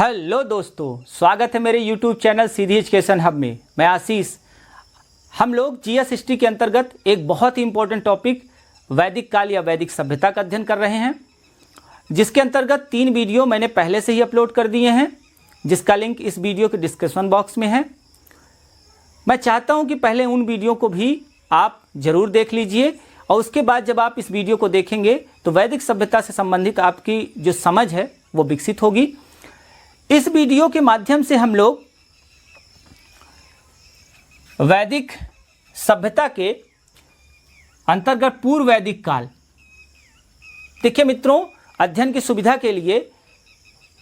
Hello दोस्तों, स्वागत है मेरे YouTube चैनल सीधी एजुकेशन हब में। मैं आशीष। हम लोग जीएस हिस्ट्री के अंतर्गत एक बहुत ही इंपॉर्टेंट टॉपिक वैदिक काल या वैदिक सभ्यता का अध्ययन कर रहे हैं, जिसके अंतर्गत 3 वीडियो मैंने पहले से ही अपलोड कर दिए हैं, जिसका लिंक इस वीडियो के डिस्क्रिप्शन बॉक्स में है। मैं चाहता हूं कि पहले उन वीडियो को भी आप ज़रूर देख लीजिए और उसके बाद जब आप इस वीडियो को देखेंगे तो वैदिक सभ्यता से संबंधित आपकी जो समझ है वो विकसित होगी। इस वीडियो के माध्यम से हम लोग वैदिक सभ्यता के अंतर्गत पूर्व वैदिक काल, देखिए मित्रों, अध्ययन की सुविधा के लिए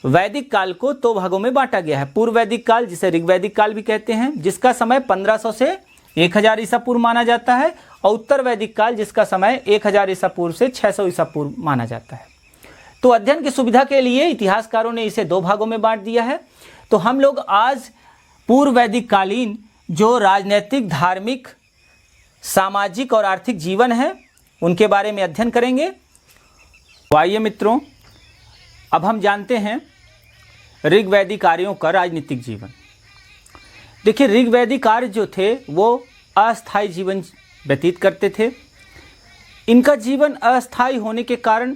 वैदिक काल को 2 भागों में बांटा गया है। पूर्व वैदिक काल, जिसे ऋग्वैदिक काल भी कहते हैं, जिसका समय 1500 से 1000 ईसा पूर्व माना जाता है, और उत्तर वैदिक काल, जिसका समय 1000 ईसा पूर्व से 600 ईसा पूर्व माना जाता है। तो अध्ययन की सुविधा के लिए इतिहासकारों ने इसे 2 भागों में बांट दिया है। तो हम लोग आज पूर्व वैदिक कालीन जो राजनैतिक, धार्मिक, सामाजिक और आर्थिक जीवन है उनके बारे में अध्ययन करेंगे। तो आइए मित्रों, अब हम जानते हैं ऋग्वैदिक आर्यों का राजनीतिक जीवन। देखिए, ऋग्वैदिक आर्य जो थे वो अस्थायी जीवन व्यतीत करते थे। इनका जीवन अस्थायी होने के कारण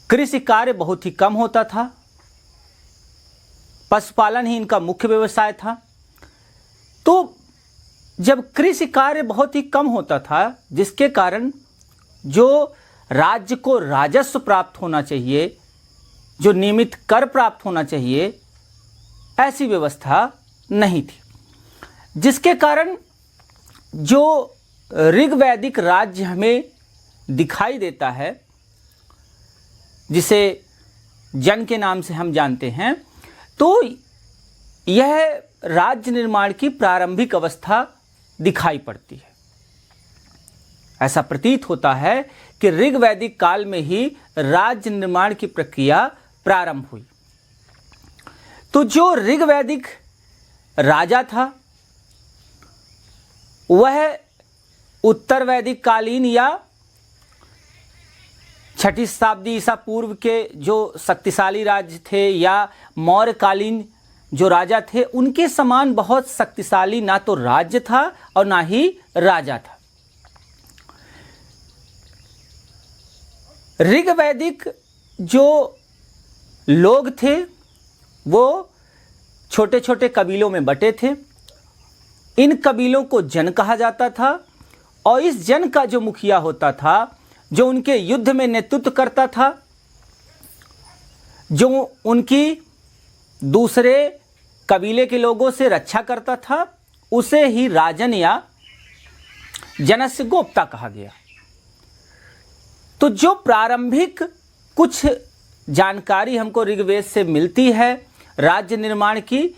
कृषि कार्य बहुत ही कम होता था। पशुपालन ही इनका मुख्य व्यवसाय था। तो जब कृषि कार्य बहुत ही कम होता था, जिसके कारण जो राज्य को राजस्व प्राप्त होना चाहिए, जो नियमित कर प्राप्त होना चाहिए, ऐसी व्यवस्था नहीं थी, जिसके कारण जो ऋग्वैदिक राज्य हमें दिखाई देता है, जिसे जन के नाम से हम जानते हैं, तो यह राज्य निर्माण की प्रारंभिक अवस्था दिखाई पड़ती है। ऐसा प्रतीत होता है कि ऋग्वैदिक काल में ही राज्य निर्माण की प्रक्रिया प्रारंभ हुई। तो जो ऋग्वैदिक राजा था वह उत्तर वैदिक कालीन या 6ठी शताब्दी ईसा पूर्व के जो शक्तिशाली राज्य थे या मौर्यकालीन जो राजा थे, उनके समान बहुत शक्तिशाली ना तो राज्य था और ना ही राजा था। ऋग्वैदिक जो लोग थे वो छोटे छोटे कबीलों में बटे थे। इन कबीलों को जन कहा जाता था, और इस जन का जो मुखिया होता था, जो उनके युद्ध में नेतृत्व करता था, जो उनकी दूसरे कबीले के लोगों से रक्षा करता था, उसे ही राजन या जनस्य गोप्ता कहा गया। तो जो प्रारंभिक कुछ जानकारी हमको ऋग्वेद से मिलती है राज्य निर्माण की,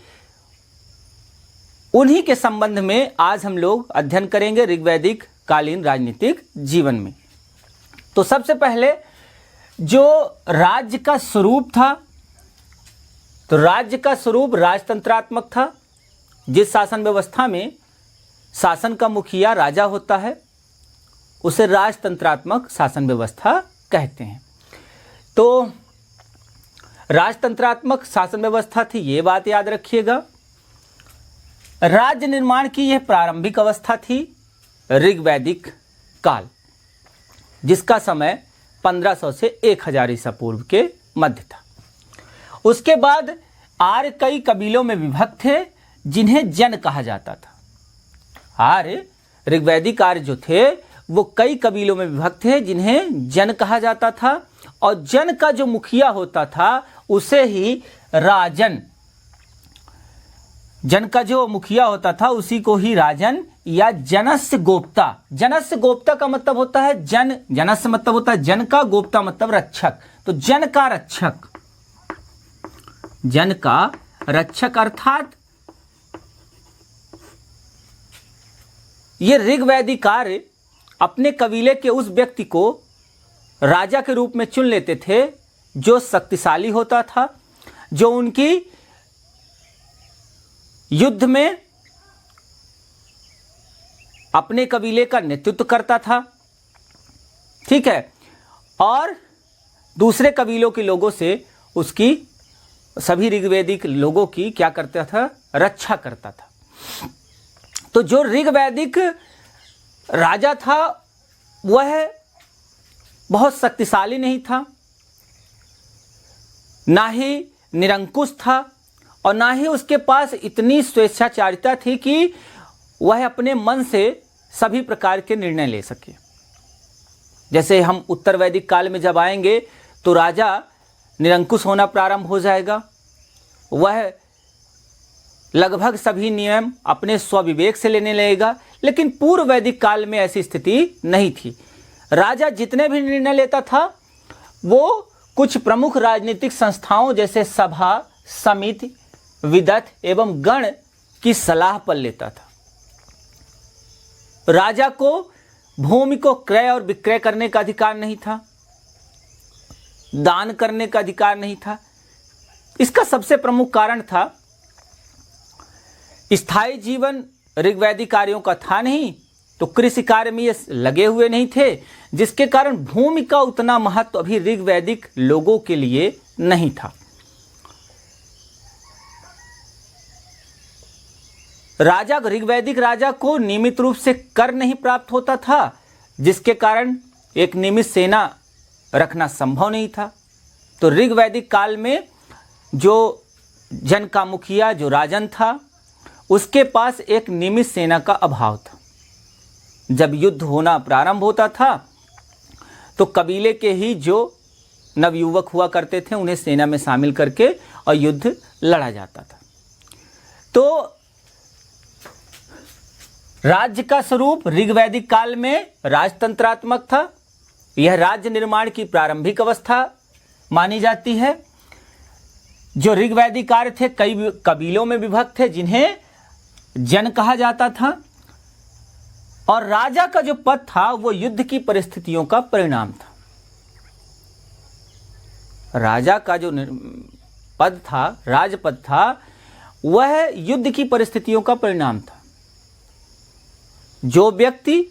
उन्हीं के संबंध में आज हम लोग अध्ययन करेंगे ऋग्वैदिक कालीन राजनीतिक जीवन में। तो सबसे पहले जो राज्य का स्वरूप था, तो राज्य का स्वरूप राजतंत्रात्मक था। जिस शासन व्यवस्था में शासन का मुखिया राजा होता है उसे राजतंत्रात्मक शासन व्यवस्था कहते हैं। तो राजतंत्रात्मक शासन व्यवस्था थी, ये बात याद रखिएगा। राज्य निर्माण की यह प्रारंभिक अवस्था थी ऋग्वैदिक काल, जिसका समय 1500 से 1000 ईसा पूर्व के मध्य था। उसके बाद आर्य कई कबीलों में विभक्त थे, जिन्हें जन कहा जाता था। आर्य, ऋग्वैदिक आर्य जो थे वो कई कबीलों में विभक्त थे, जिन्हें जन कहा जाता था, और जन का जो मुखिया होता था उसे ही राजन, जन का जो मुखिया होता था उसी को ही राजन या जनस्य गोप्ता। जनस्य गोप्ता का मतलब होता है जन, जनस्य मतलब होता है जन का, गोप्ता मतलब रक्षक। तो जन का रक्षक, जन का रक्षक, अर्थात ये ऋग्वैदिक आर्य अपने कबीले के उस व्यक्ति को राजा के रूप में चुन लेते थे जो शक्तिशाली होता था, जो उनकी युद्ध में अपने कबीले का नेतृत्व करता था, ठीक है, और दूसरे कबीलों के लोगों से उसकी, सभी ऋग्वैदिक लोगों की क्या करता था, रक्षा करता था। तो जो ऋग्वैदिक राजा था वह बहुत शक्तिशाली नहीं था, ना ही निरंकुश था, और ना ही उसके पास इतनी स्वेच्छाचारिता थी कि वह अपने मन से सभी प्रकार के निर्णय ले सके। जैसे हम उत्तर वैदिक काल में जब आएंगे तो राजा निरंकुश होना प्रारंभ हो जाएगा, वह लगभग सभी नियम अपने स्वविवेक से लेने लगेगा। लेकिन पूर्व वैदिक काल में ऐसी स्थिति नहीं थी। राजा जितने भी निर्णय लेता था वो कुछ प्रमुख राजनीतिक संस्थाओं जैसे सभा, समिति, विदत एवं गण की सलाह पर लेता था। राजा को भूमि को क्रय और विक्रय करने का अधिकार नहीं था, दान करने का अधिकार नहीं था। इसका सबसे प्रमुख कारण था स्थायी जीवन ऋग्वैदिक कार्यों का था नहीं, तो कृषि कार्य में ये लगे हुए नहीं थे, जिसके कारण भूमि का उतना महत्व अभी ऋग्वैदिक लोगों के लिए नहीं था। राजा, ऋग्वैदिक राजा को नियमित रूप से कर नहीं प्राप्त होता था, जिसके कारण एक नियमित सेना रखना संभव नहीं था। तो ऋग्वैदिक काल में जो जन का मुखिया, जो राजन था, उसके पास एक नियमित सेना का अभाव था। जब युद्ध होना प्रारंभ होता था तो कबीले के ही जो नवयुवक हुआ करते थे उन्हें सेना में शामिल करके और युद्ध लड़ा जाता था। तो राज्य का स्वरूप ऋग्वैदिक काल में राजतंत्रात्मक था। यह राज्य निर्माण की प्रारंभिक अवस्था मानी जाती है। जो ऋग्वैदिक कार्य थे कई कबीलों में विभक्त थे जिन्हें जन कहा जाता था, और राजा का जो पद था वो युद्ध की परिस्थितियों का परिणाम था। राजा का जो पद था, राजपद था, वह युद्ध की परिस्थितियों का परिणाम था। जो व्यक्ति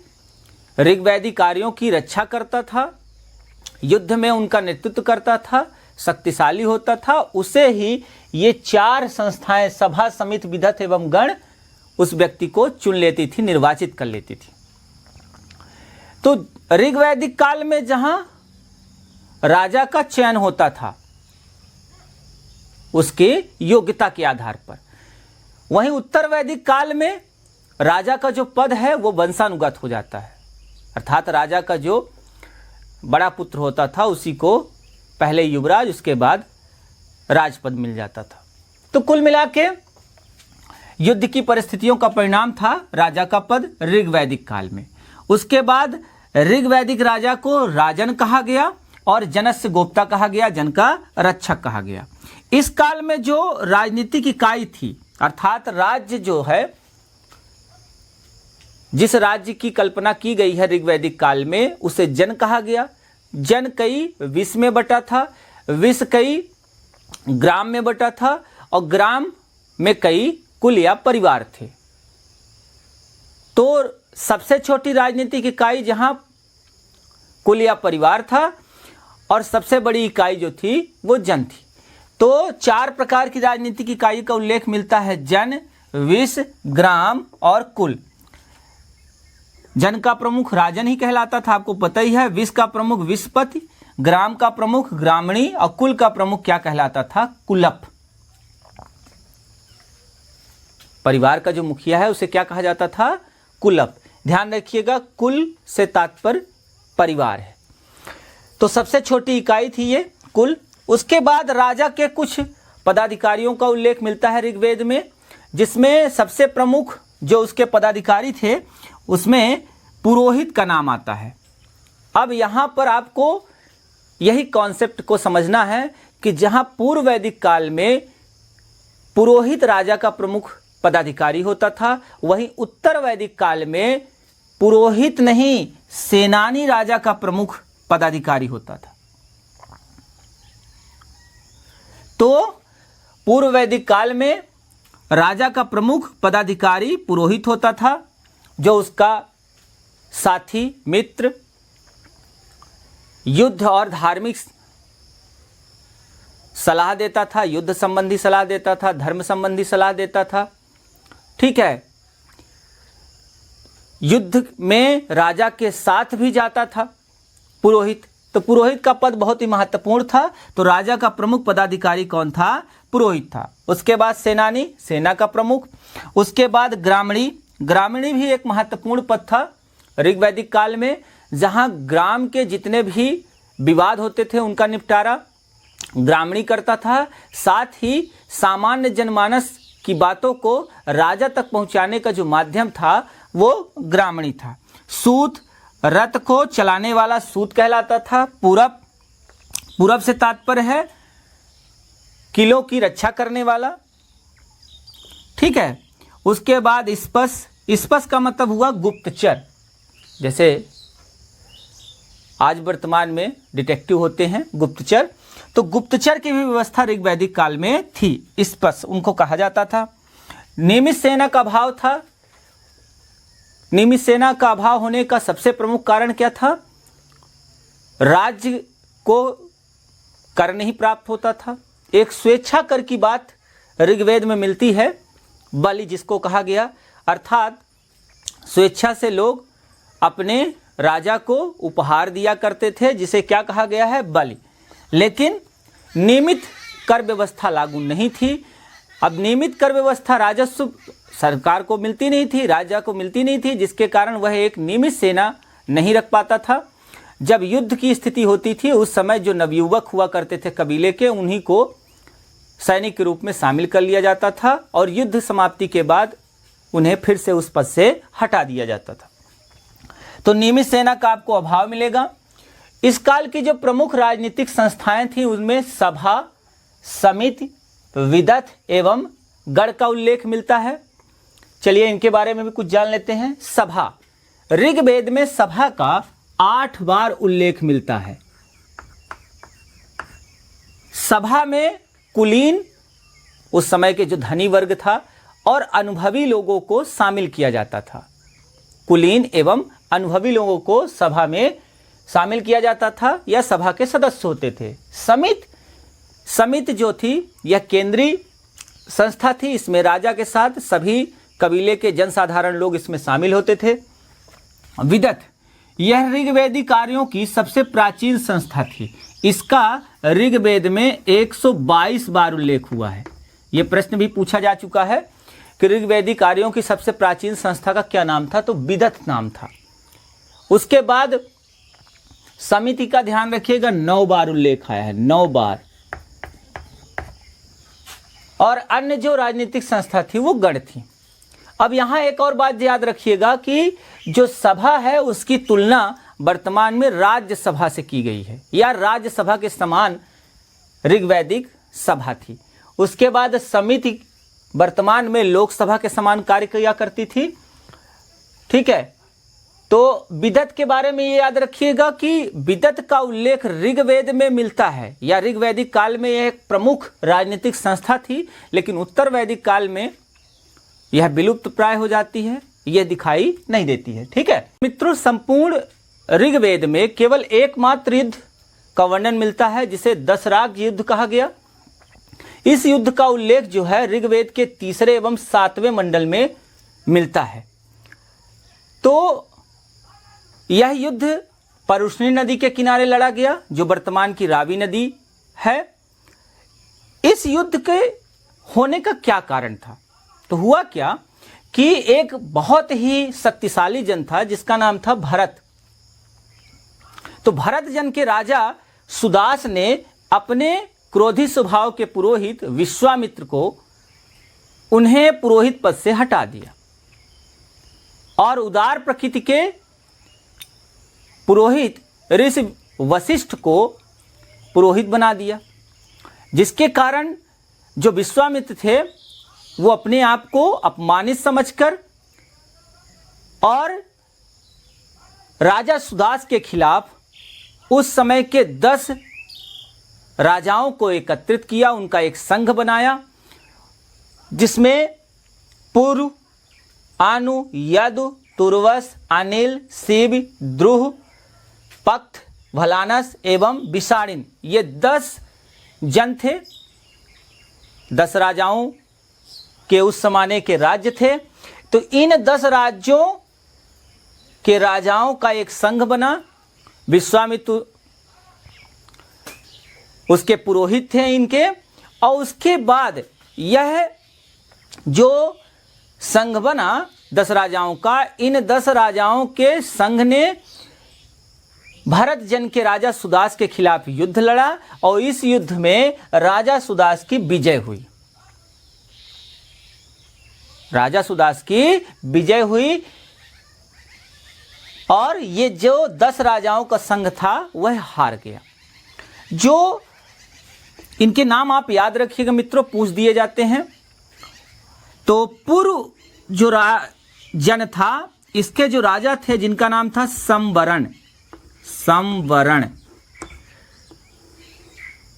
ऋग्वैदिक कार्यों की रक्षा करता था, युद्ध में उनका नेतृत्व करता था, शक्तिशाली होता था, उसे ही ये चार संस्थाएं, सभा, समिति, विदत एवं गण, उस व्यक्ति को चुन लेती थी, निर्वाचित कर लेती थी। तो ऋग्वैदिक काल में जहां राजा का चयन होता था उसके योग्यता के आधार पर, वहीं उत्तर वैदिक काल में राजा का जो पद है वो वंशानुगत हो जाता है। अर्थात राजा का जो बड़ा पुत्र होता था उसी को पहले युवराज, उसके बाद राजपद मिल जाता था। तो कुल मिला के युद्ध की परिस्थितियों का परिणाम था राजा का पद ऋग्वैदिक काल में। उसके बाद ऋग्वैदिक राजा को राजन कहा गया और जनस्य गोप्ता कहा गया, जन का रक्षक कहा गया। इस काल में जो राजनीतिक इकाई थी, अर्थात राज्य जो है, जिस राज्य की कल्पना की गई है ऋग्वैदिक काल में, उसे जन कहा गया। जन कई विष में बटा था, विष कई ग्राम में बटा था, और ग्राम में कई कुल या परिवार थे। तो सबसे छोटी राजनीतिक इकाई जहां कुल या परिवार था, और सबसे बड़ी इकाई जो थी वो जन थी। तो चार प्रकार की राजनीतिक इकाई का उल्लेख मिलता है: जन, विष, ग्राम और कुल। जन का प्रमुख राजन ही कहलाता था, आपको पता ही है। विष का प्रमुख विषपति, ग्राम का प्रमुख ग्रामणी, और कुल का प्रमुख क्या कहलाता था? कुलप। परिवार का जो मुखिया है उसे क्या कहा जाता था? कुलप। ध्यान रखिएगा, कुल से तात्पर्य परिवार है। तो सबसे छोटी इकाई थी ये कुल। उसके बाद राजा के कुछ पदाधिकारियों का उल्लेख मिलता है ऋग्वेद में, जिसमें सबसे प्रमुख जो उसके पदाधिकारी थे उसमें पुरोहित का नाम आता है। अब यहाँ पर आपको यही कॉन्सेप्ट को समझना है कि जहाँ पूर्व वैदिक काल में पुरोहित राजा का प्रमुख पदाधिकारी होता था, वहीं उत्तर वैदिक काल में पुरोहित नहीं, सेनानी राजा का प्रमुख पदाधिकारी होता था। तो पूर्व वैदिक काल में राजा का प्रमुख पदाधिकारी पुरोहित होता था, जो उसका साथी, मित्र, युद्ध और धार्मिक सलाह देता था, युद्ध संबंधी सलाह देता था, धर्म संबंधी सलाह देता था। ठीक है, युद्ध में राजा के साथ भी जाता था पुरोहित। तो पुरोहित का पद बहुत ही महत्वपूर्ण था। तो राजा का प्रमुख पदाधिकारी कौन था? पुरोहित था। उसके बाद सेनानी, सेना का प्रमुख। उसके बाद ग्रामणी, ग्रामणी भी एक महत्वपूर्ण पद था ऋग्वैदिक काल में, जहां ग्राम के जितने भी विवाद होते थे उनका निपटारा ग्रामणी करता था। साथ ही सामान्य जनमानस की बातों को राजा तक पहुंचाने का जो माध्यम था वो ग्रामणी था। सूत, रथ को चलाने वाला सूत कहलाता था। पूरब, पूरब से तात्पर्य है किलों की रक्षा करने वाला। ठीक है, उसके बाद स्पस, स्पस का मतलब हुआ गुप्तचर। जैसे आज वर्तमान में डिटेक्टिव होते हैं गुप्तचर, तो गुप्तचर की भी व्यवस्था ऋग्वैदिक काल में थी। स्पस उनको कहा जाता था। नियमित सेना का अभाव था। नियमित सेना का अभाव होने का सबसे प्रमुख कारण क्या था? राज्य को कर नहीं प्राप्त होता था। एक स्वेच्छा कर की बात ऋग्वेद में मिलती है, बलि जिसको कहा गया, अर्थात स्वेच्छा से लोग अपने राजा को उपहार दिया करते थे, जिसे क्या कहा गया है? बलि। लेकिन नियमित कर व्यवस्था लागू नहीं थी। अब नियमित कर व्यवस्था राजस्व सरकार को मिलती नहीं थी, राजा को मिलती नहीं थी, जिसके कारण वह एक नियमित सेना नहीं रख पाता था। जब युद्ध की स्थिति होती थी उस समय जो नवयुवक हुआ करते थे कबीले के, उन्हीं को सैनिक के रूप में शामिल कर लिया जाता था और युद्ध समाप्ति के बाद उन्हें फिर से उस पद से हटा दिया जाता था। तो नियमित सेना का आपको अभाव मिलेगा। इस काल की जो प्रमुख राजनीतिक संस्थाएं थीं उनमें सभा, समिति, विदथ एवं गण का उल्लेख मिलता है। चलिए इनके बारे में भी कुछ जान लेते हैं। सभा, ऋग्वेद में सभा का 8 बार उल्लेख मिलता है। सभा में कुलीन, उस समय के जो धनी वर्ग था, और अनुभवी लोगों को शामिल किया जाता था। कुलीन एवं अनुभवी लोगों को सभा में शामिल किया जाता था या सभा के सदस्य होते थे। समिति जो थी यह केंद्रीय संस्था थी। इसमें राजा के साथ सभी कबीले के जनसाधारण लोग इसमें शामिल होते थे। विदथ, यह ऋग्वेदिक कार्यों की सबसे प्राचीन संस्था थी। इसका ऋग्वेद में 122 बार उल्लेख हुआ है। यह प्रश्न भी पूछा जा चुका है कि ऋग्वेदिक कार्यों की सबसे प्राचीन संस्था का क्या नाम था? तो विदथ नाम था। उसके बाद समिति का ध्यान रखिएगा, 9 बार उल्लेख आया है, 9 बार। और अन्य जो राजनीतिक संस्था थी वो गण थी। अब यहाँ एक और बात याद रखिएगा कि जो सभा है उसकी तुलना वर्तमान में राज्यसभा से की गई है, या राज्यसभा के समान ऋग्वैदिक सभा थी। उसके बाद समिति वर्तमान में लोकसभा के समान कार्य किया करती थी। ठीक है, तो विदथ के बारे में ये याद रखिएगा कि विदथ का उल्लेख ऋग्वेद में मिलता है, या ऋग्वैदिक काल में यह एक प्रमुख राजनीतिक संस्था थी, लेकिन उत्तर वैदिक काल में यह विलुप्त प्राय हो जाती है, यह दिखाई नहीं देती है। ठीक है मित्रों, संपूर्ण ऋग्वेद में केवल एकमात्र युद्ध का वर्णन मिलता है जिसे दशराग युद्ध कहा गया। इस युद्ध का उल्लेख जो है ऋग्वेद के 3 एवं 7वें मंडल में मिलता है। तो यह युद्ध परुष्णी नदी के किनारे लड़ा गया, जो वर्तमान की रावी नदी है। इस युद्ध के होने का क्या कारण था? तो हुआ क्या कि एक बहुत ही शक्तिशाली जन था जिसका नाम था भरत। तो भरत जन के राजा सुदास ने अपने क्रोधी स्वभाव के पुरोहित विश्वामित्र को उन्हें पुरोहित पद से हटा दिया और उदार प्रकृति के पुरोहित ऋषि वशिष्ठ को पुरोहित बना दिया, जिसके कारण जो विश्वामित्र थे वो अपने आप को अपमानित समझकर और राजा सुदास के खिलाफ उस समय के 10 राजाओं को एकत्रित किया, उनका एक संघ बनाया, जिसमें पुरु, आनु, यदु, तुर्वस, अनिल, शिव, द्रुह, पक्त, भलानस एवं विषाणिन, ये 10 जन थे, 10 राजाओं के उस जमाने के राज्य थे। तो इन 10 राज्यों के राजाओं का एक संघ बना। विश्वामित्र उसके पुरोहित थे इनके, और उसके बाद यह जो संघ बना 10 राजाओं का, इन 10 राजाओं के संघ ने भरत जन के राजा सुदास के खिलाफ युद्ध लड़ा और इस युद्ध में राजा सुदास की विजय हुई। राजा सुदास की विजय हुई और ये जो 10 राजाओं का संघ था वह हार गया। जो इनके नाम आप याद रखिएगा मित्रों, पूछ दिए जाते हैं। तो पूर्व जो जन था, इसके जो राजा थे जिनका नाम था संवरण।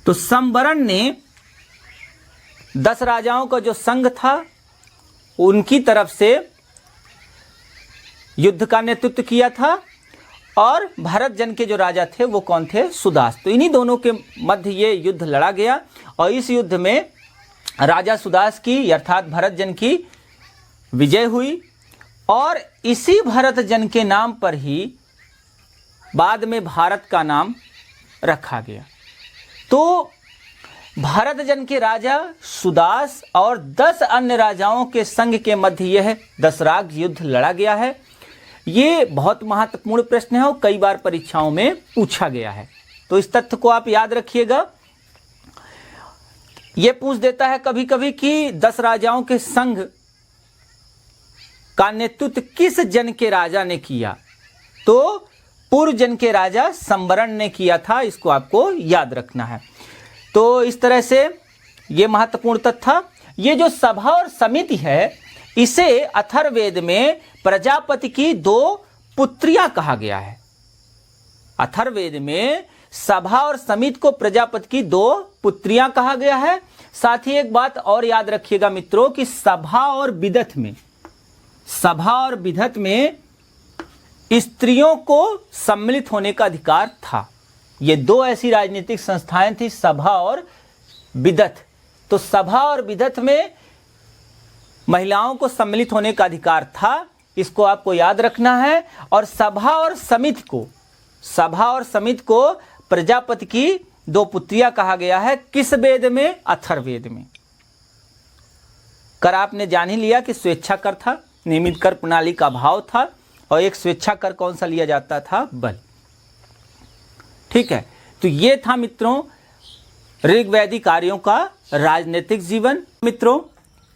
तो संवरण ने 10 राजाओं का जो संघ था उनकी तरफ से युद्ध का नेतृत्व किया था, और भरत जन के जो राजा थे वो कौन थे? सुदास। तो इन्हीं दोनों के मध्य ये युद्ध लड़ा गया और इस युद्ध में राजा सुदास की अर्थात भरत जन की विजय हुई और इसी भरत जन के नाम पर ही बाद में भारत का नाम रखा गया। तो भारत जन के राजा सुदास और 10 अन्य राजाओं के संघ के मध्य यह दसराग युद्ध लड़ा गया है। ये बहुत महत्वपूर्ण प्रश्न है और कई बार परीक्षाओं में पूछा गया है, तो इस तथ्य को आप याद रखिएगा। यह पूछ देता है कभी कभी कि 10 राजाओं के संघ का नेतृत्व किस जन के राजा ने किया, तो पूर्व जन के राजा संवरण ने किया था। इसको आपको याद रखना है। तो इस तरह से यह महत्वपूर्ण तथ्य था। ये जो सभा और समिति है, इसे अथर्ववेद में प्रजापति की 2 पुत्रियां कहा गया है। अथर्ववेद में सभा और समिति को प्रजापति की 2 पुत्रियां कहा गया है। साथ ही एक बात और याद रखिएगा मित्रों कि सभा और विधत में स्त्रियों को सम्मिलित होने का अधिकार था। ये 2 ऐसी राजनीतिक संस्थाएं थी, सभा और विधत। तो सभा और विधत में महिलाओं को सम्मिलित होने का अधिकार था, इसको आपको याद रखना है। और सभा और समिति को प्रजापति की 2 पुत्रियां कहा गया है। किस वेद में? अथर्ववेद में। कर आपने जान ही लिया कि स्वेच्छा कर था, नियमित कर प्रणाली का अभाव था, और एक स्वेच्छा कर कौन सा लिया जाता था? बल। ठीक है, तो ये था मित्रों ऋग्वैदिक आर्यों का राजनीतिक जीवन। मित्रों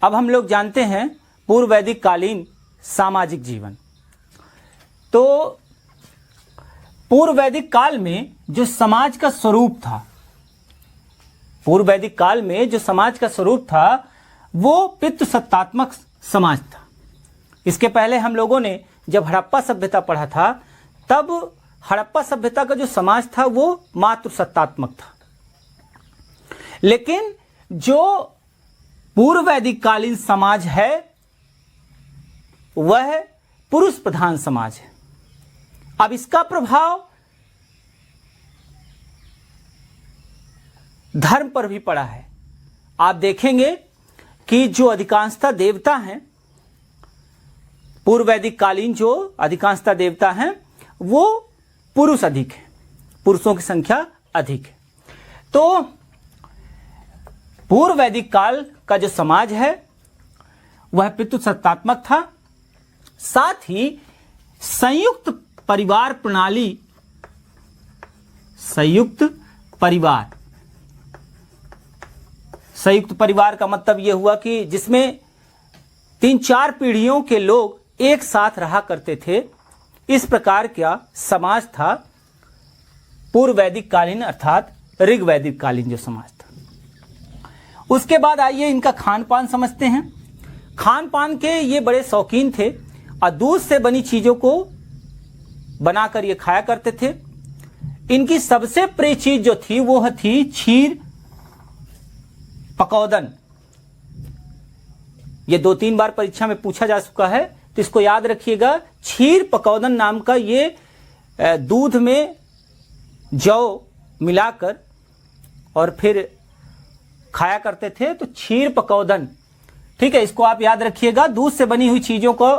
अब हम लोग जानते हैं पूर्व वैदिक कालीन सामाजिक जीवन। तो पूर्व वैदिक काल में जो समाज का स्वरूप था, पूर्व वैदिक काल में जो समाज का स्वरूप था वो पितृसत्तात्मक समाज था। इसके पहले हम लोगों ने जब हड़प्पा सभ्यता पढ़ा था, तब हड़प्पा सभ्यता का जो समाज था वो मातृसत्तात्मक था। लेकिन जो पूर्व वैदिक कालीन समाज है वह पुरुष प्रधान समाज है। अब इसका प्रभाव धर्म पर भी पड़ा है। आप देखेंगे कि जो अधिकांशतः देवता हैं, पूर्व वैदिक कालीन जो अधिकांशतः देवता हैं वो पुरुष अधिक है, पुरुषों की संख्या अधिक है। तो पूर्व वैदिक काल का जो समाज है वह पितृसत्तात्मक था। साथ ही संयुक्त परिवार प्रणाली, संयुक्त परिवार का मतलब यह हुआ कि जिसमें 3-4 पीढ़ियों के लोग एक साथ रहा करते थे। इस प्रकार का समाज था पूर्व वैदिक कालीन अर्थात ऋग वैदिक कालीन जो समाज था। उसके बाद आइए इनका खान पान समझते हैं। खान पान के ये बड़े शौकीन थे और दूध से बनी चीजों को बनाकर ये खाया करते थे। इनकी सबसे प्रिय चीज जो थी वो थी क्षीर पकौदन। ये 2-3 बार परीक्षा में पूछा जा चुका है, तो इसको याद रखिएगा। क्षीर पकौदन नाम का ये दूध में जौ मिलाकर और फिर खाया करते थे, तो क्षीर पकौदन, ठीक है, इसको आप याद रखिएगा। दूध से बनी हुई चीजों को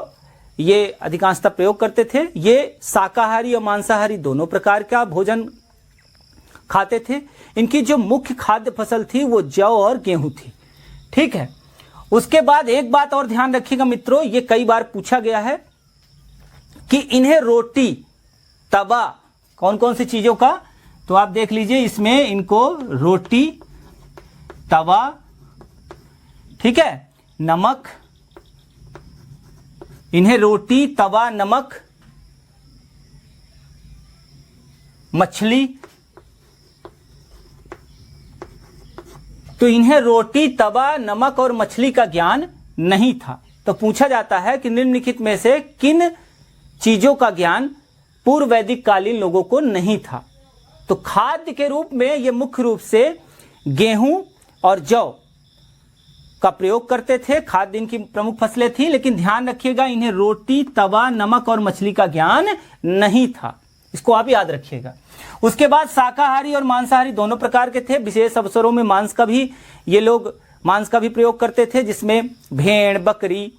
ये अधिकांशतः प्रयोग करते थे। ये शाकाहारी और मांसाहारी दोनों प्रकार का भोजन खाते थे। इनकी जो मुख्य खाद्य फसल थी वो जौ और गेहूं थी, ठीक है। उसके बाद एक बात और ध्यान रखिएगा मित्रों, ये कई बार पूछा गया है कि इन्हें रोटी तवा कौन कौन सी चीजों का, तो आप देख लीजिए इसमें इनको रोटी तवा, ठीक है, नमक, इन्हें रोटी तवा नमक, मछली, तो इन्हें रोटी तवा नमक और मछली का ज्ञान नहीं था। तो पूछा जाता है कि निम्नलिखित में से किन चीजों का ज्ञान पूर्व वैदिक कालीन लोगों को नहीं था। तो खाद्य के रूप में ये मुख्य रूप से गेहूं और जौ का प्रयोग करते थे, खाद्य इनकी प्रमुख फसलें थी। लेकिन ध्यान रखिएगा इन्हें रोटी तवा नमक और मछली का ज्ञान नहीं था, इसको आप याद रखिएगा। उसके बाद शाकाहारी और मांसाहारी दोनों प्रकार के थे। विशेष अवसरों में मांस का भी ये लोग मांस का भी प्रयोग करते थे, जिसमें भेड़ बकरी,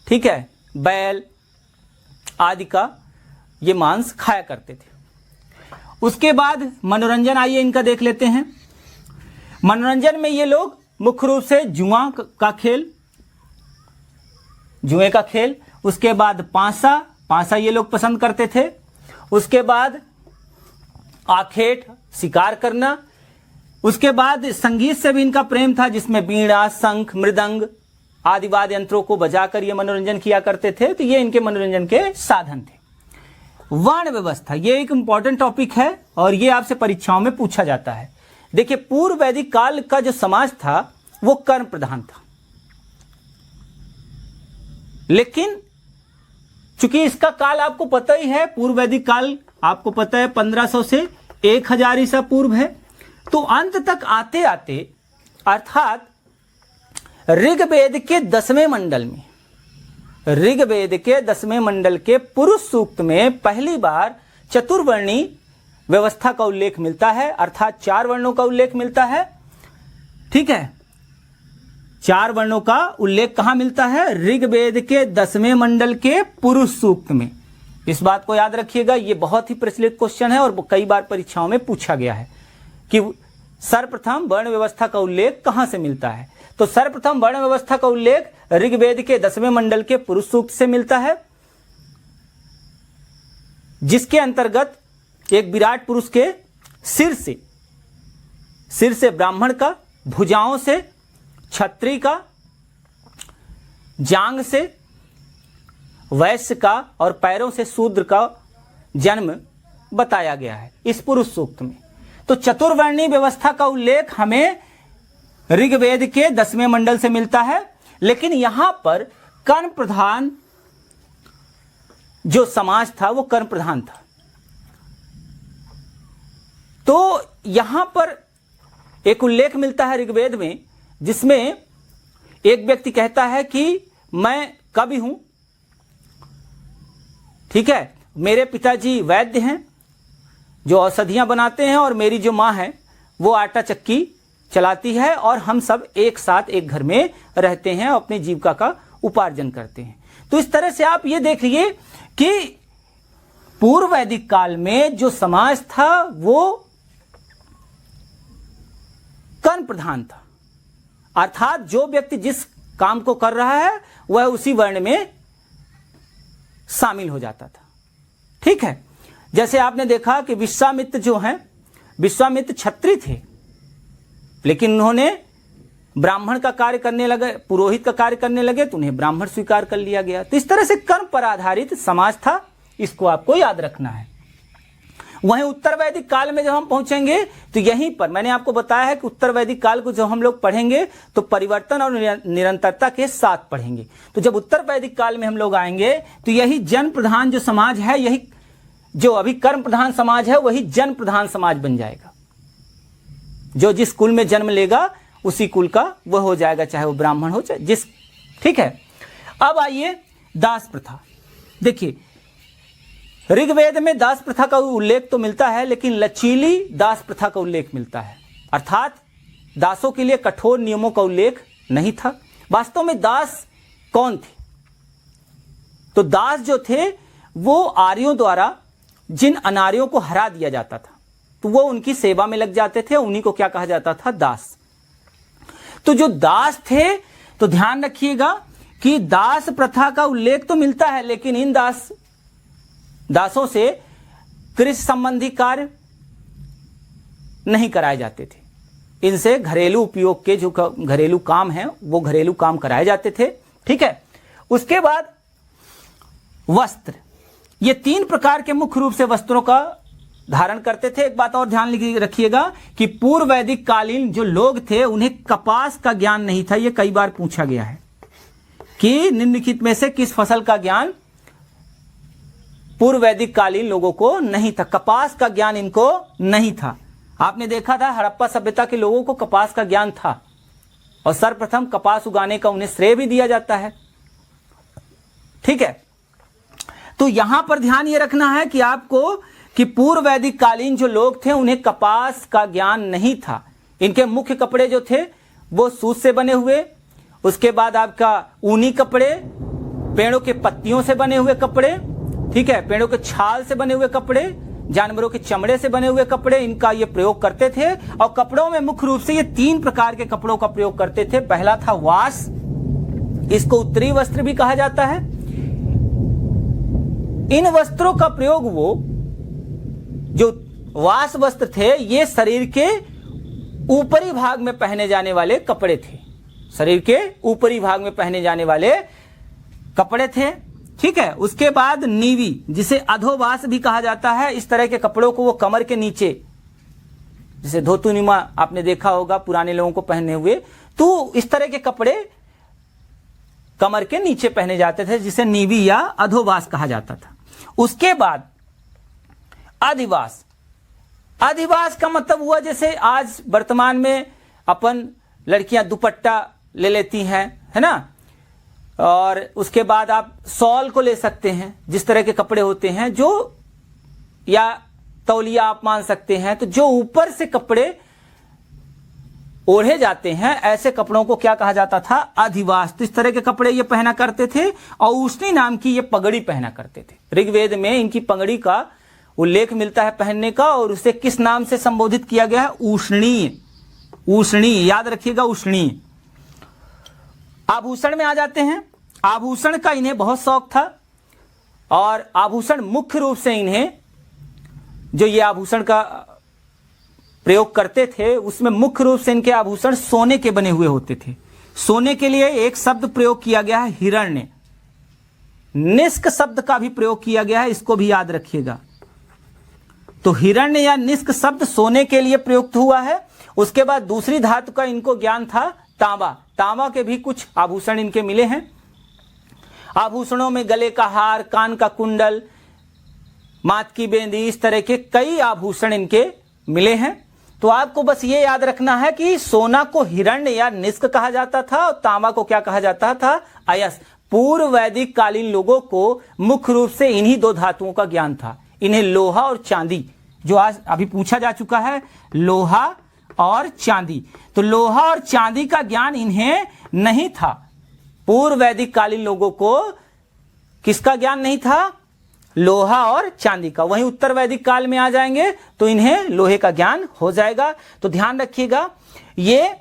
ठीक है, बैल आदि का ये मांस खाया करते थे। उसके बाद मनोरंजन, आइए इनका देख लेते हैं। मनोरंजन में ये लोग मुख्य रूप से जुआ का खेल, जुए का खेल, उसके बाद पांसा ये लोग पसंद करते थे। उसके बाद आखेट, शिकार करना। उसके बाद संगीत से भी इनका प्रेम था, जिसमें बीड़ा, शंख, मृदंग आदि वाद्य यंत्रों को बजाकर ये मनोरंजन किया करते थे। तो ये इनके मनोरंजन के साधन थे। वर्ण व्यवस्था, ये एक इंपॉर्टेंट टॉपिक है और ये आपसे परीक्षाओं में पूछा जाता है। देखिए, पूर्व वैदिक काल का जो समाज था वो कर्म प्रधान था, लेकिन चूंकि इसका काल आपको पता ही है, पूर्व वैदिक काल आपको पता है 1500 से 1000 ईसा पूर्व है। तो अंत तक आते आते, अर्थात ऋग्वेद के 10वें मंडल में, ऋग्वेद के 10वें मंडल के पुरुष सूक्त में पहली बार चतुर्वर्णी व्यवस्था का उल्लेख मिलता है, अर्थात 4 वर्णों का उल्लेख मिलता है, ठीक है। 4 वर्णों का उल्लेख कहां मिलता है? ऋग्वेद के 10वें मंडल के पुरुष सूक्त में। इस बात को याद रखिएगा, यह बहुत ही प्रचलित क्वेश्चन है और कई बार परीक्षाओं में पूछा गया है कि सर्वप्रथम वर्ण व्यवस्था का उल्लेख कहां से मिलता है। तो सर्वप्रथम वर्ण व्यवस्था का उल्लेख ऋग्वेद के 10वें मंडल के पुरुष सूक्त से मिलता है, जिसके अंतर्गत एक विराट पुरुष के सिर से ब्राह्मण का, भुजाओं से क्षत्रिय का, जांग से वैश्य का और पैरों से शूद्र का जन्म बताया गया है इस पुरुष सूक्त में। तो चतुर्वर्णी व्यवस्था का उल्लेख हमें ऋग्वेद के 10वें मंडल से मिलता है, लेकिन यहां पर कर्म प्रधान जो समाज था वो कर्म प्रधान था। तो यहां पर एक उल्लेख मिलता है ऋग्वेद में, जिसमें एक व्यक्ति कहता है कि मैं कवि हूं, ठीक है, मेरे पिताजी वैद्य हैं जो औषधियां बनाते हैं और मेरी जो मां है वो आटा चक्की चलाती है और हम सब एक साथ एक घर में रहते हैं, अपनी जीविका का उपार्जन करते हैं। तो इस तरह से आप ये देखिए कि पूर्व वैदिक काल में जो समाज था वो कर्म प्रधान था, अर्थात जो व्यक्ति जिस काम को कर रहा है वह उसी वर्ण में शामिल हो जाता था, ठीक है। जैसे आपने देखा कि विश्वामित्र जो हैं, विश्वामित्र क्षत्रिय थे, लेकिन उन्होंने ब्राह्मण का कार्य करने लगे, पुरोहित का कार्य करने लगे, तो उन्हें ब्राह्मण स्वीकार कर लिया गया। तो इस तरह से कर्म पर आधारित समाज था, इसको आपको याद रखना है। वहीं उत्तर वैदिक काल में जब हम पहुंचेंगे तो यहीं पर मैंने आपको बताया है कि उत्तर वैदिक काल को जब हम लोग पढ़ेंगे तो परिवर्तन और निरंतरता के साथ पढ़ेंगे। तो जब उत्तर वैदिक काल में हम लोग आएंगे तो यही जन प्रधान जो समाज है, यही जो अभी कर्म प्रधान समाज है वही जन प्रधान समाज बन जाएगा। जो जिस कुल में जन्म लेगा उसी कुल का वह हो जाएगा, चाहे वो ब्राह्मण हो चाहे जिस, ठीक है। अब आइए दास प्रथा। देखिए, ऋग्वेद में दास प्रथा का उल्लेख तो मिलता है, लेकिन लचीली दास प्रथा का उल्लेख मिलता है, अर्थात दासों के लिए कठोर नियमों का उल्लेख नहीं था। वास्तव में दास कौन थे? तो दास जो थे वो आर्यों द्वारा जिन अनार्यों को हरा दिया जाता था तो वो उनकी सेवा में लग जाते थे, उन्हीं को क्या कहा जाता था? दास। तो जो दास थे, तो ध्यान रखिएगा कि दास प्रथा का उल्लेख तो मिलता है, लेकिन इन दासों से कृषि संबंधी कार्य नहीं कराए जाते थे। इनसे घरेलू उपयोग के जो घरेलू काम हैं वो घरेलू काम कराए जाते थे। ठीक है। उसके बाद वस्त्र, ये 3 प्रकार के मुख्य रूप से वस्त्रों का धारण करते थे। एक बात और ध्यान रखिएगा कि पूर्व वैदिक कालीन जो लोग थे उन्हें कपास का ज्ञान नहीं था। यह कई बार पूछा गया है कि निम्नलिखित में से किस फसल का ज्ञान पूर्व वैदिक कालीन लोगों को नहीं था? कपास का ज्ञान इनको नहीं था। आपने देखा था हड़प्पा सभ्यता के लोगों को कपास का ज्ञान था और सर्वप्रथम कपास उगाने का उन्हें श्रेय भी दिया जाता है। ठीक है। तो यहां पर ध्यान यह रखना है कि आपको कि पूर्व वैदिक कालीन जो लोग थे उन्हें कपास का ज्ञान नहीं था। इनके मुख्य कपड़े जो थे वो सूत से बने हुए, उसके बाद आपका ऊनी कपड़े, पेड़ों के पत्तियों से बने हुए कपड़े, ठीक है, पेड़ों के छाल से बने हुए कपड़े, जानवरों के चमड़े से बने हुए कपड़े, इनका ये प्रयोग करते थे। और कपड़ों में मुख्य रूप से ये 3 प्रकार के कपड़ों का प्रयोग करते थे। पहला था वास, इसको उत्तरी वस्त्र भी कहा जाता है। इन वस्त्रों का प्रयोग, वो जो वास वस्त्र थे ये शरीर के ऊपरी भाग में पहने जाने वाले कपड़े थे। शरीर के ऊपरी भाग में पहने जाने वाले कपड़े थे। ठीक है। उसके बाद नीवी, जिसे अधोवास भी कहा जाता है, इस तरह के कपड़ों को वो कमर के नीचे, जिसे धोतुनिमा आपने देखा होगा पुराने लोगों को पहने हुए, तो इस तरह के कपड़े कमर के नीचे पहने जाते थे, जिसे नीवी या अधोवास कहा जाता था। उसके बाद अधिवास। अधिवास का मतलब हुआ जैसे आज वर्तमान में अपन लड़कियां दुपट्टा ले लेती हैं, है ना, और उसके बाद आप शॉल को ले सकते हैं, जिस तरह के कपड़े होते हैं जो, या तौलिया आप मान सकते हैं। तो जो ऊपर से कपड़े ओढ़े जाते हैं, ऐसे कपड़ों को क्या कहा जाता था? अधिवास। तो इस तरह के कपड़े ये पहना करते थे और उष्णी नाम की ये पगड़ी पहना करते थे। ऋग्वेद में इनकी पगड़ी का उल्लेख मिलता है पहनने का, और उसे किस नाम से संबोधित किया गया है? उष्णीय। उष्णीय, याद रखिएगा, उष्णीय। आभूषण में आ जाते हैं। आभूषण का इन्हें बहुत शौक था, और आभूषण मुख्य रूप से इन्हें, जो ये आभूषण का प्रयोग करते थे उसमें मुख्य रूप से इनके आभूषण सोने के बने हुए होते थे। सोने के लिए एक शब्द प्रयोग किया गया है, हिरण्य। निष्क शब्द का भी प्रयोग किया गया है, इसको भी याद रखिएगा। तो हिरण्य या निष्क शब्द सोने के लिए प्रयुक्त हुआ है। उसके बाद दूसरी धातु का इनको ज्ञान था, तांबा। तांबा के भी कुछ आभूषण इनके मिले हैं। आभूषणों में गले का हार, कान का कुंडल, माथ की बेंदी, इस तरह के कई आभूषण इनके मिले हैं। तो आपको बस ये याद रखना है कि सोना को हिरण्य या निष्क कहा जाता था और तांबा को क्या कहा जाता था? अयस। पूर्व वैदिक कालीन लोगों को मुख्य रूप से इन्हीं 2 धातुओं का ज्ञान था। इन्हें लोहा और चांदी, जो आज अभी पूछा जा चुका है, लोहा और चांदी, तो लोहा और चांदी का ज्ञान इन्हें नहीं था। पूर्व वैदिक कालीन लोगों को किसका ज्ञान नहीं था? लोहा और चांदी का। वहीं उत्तर वैदिक काल में आ जाएंगे तो इन्हें लोहे का ज्ञान हो जाएगा। तो ध्यान रखिएगा, ये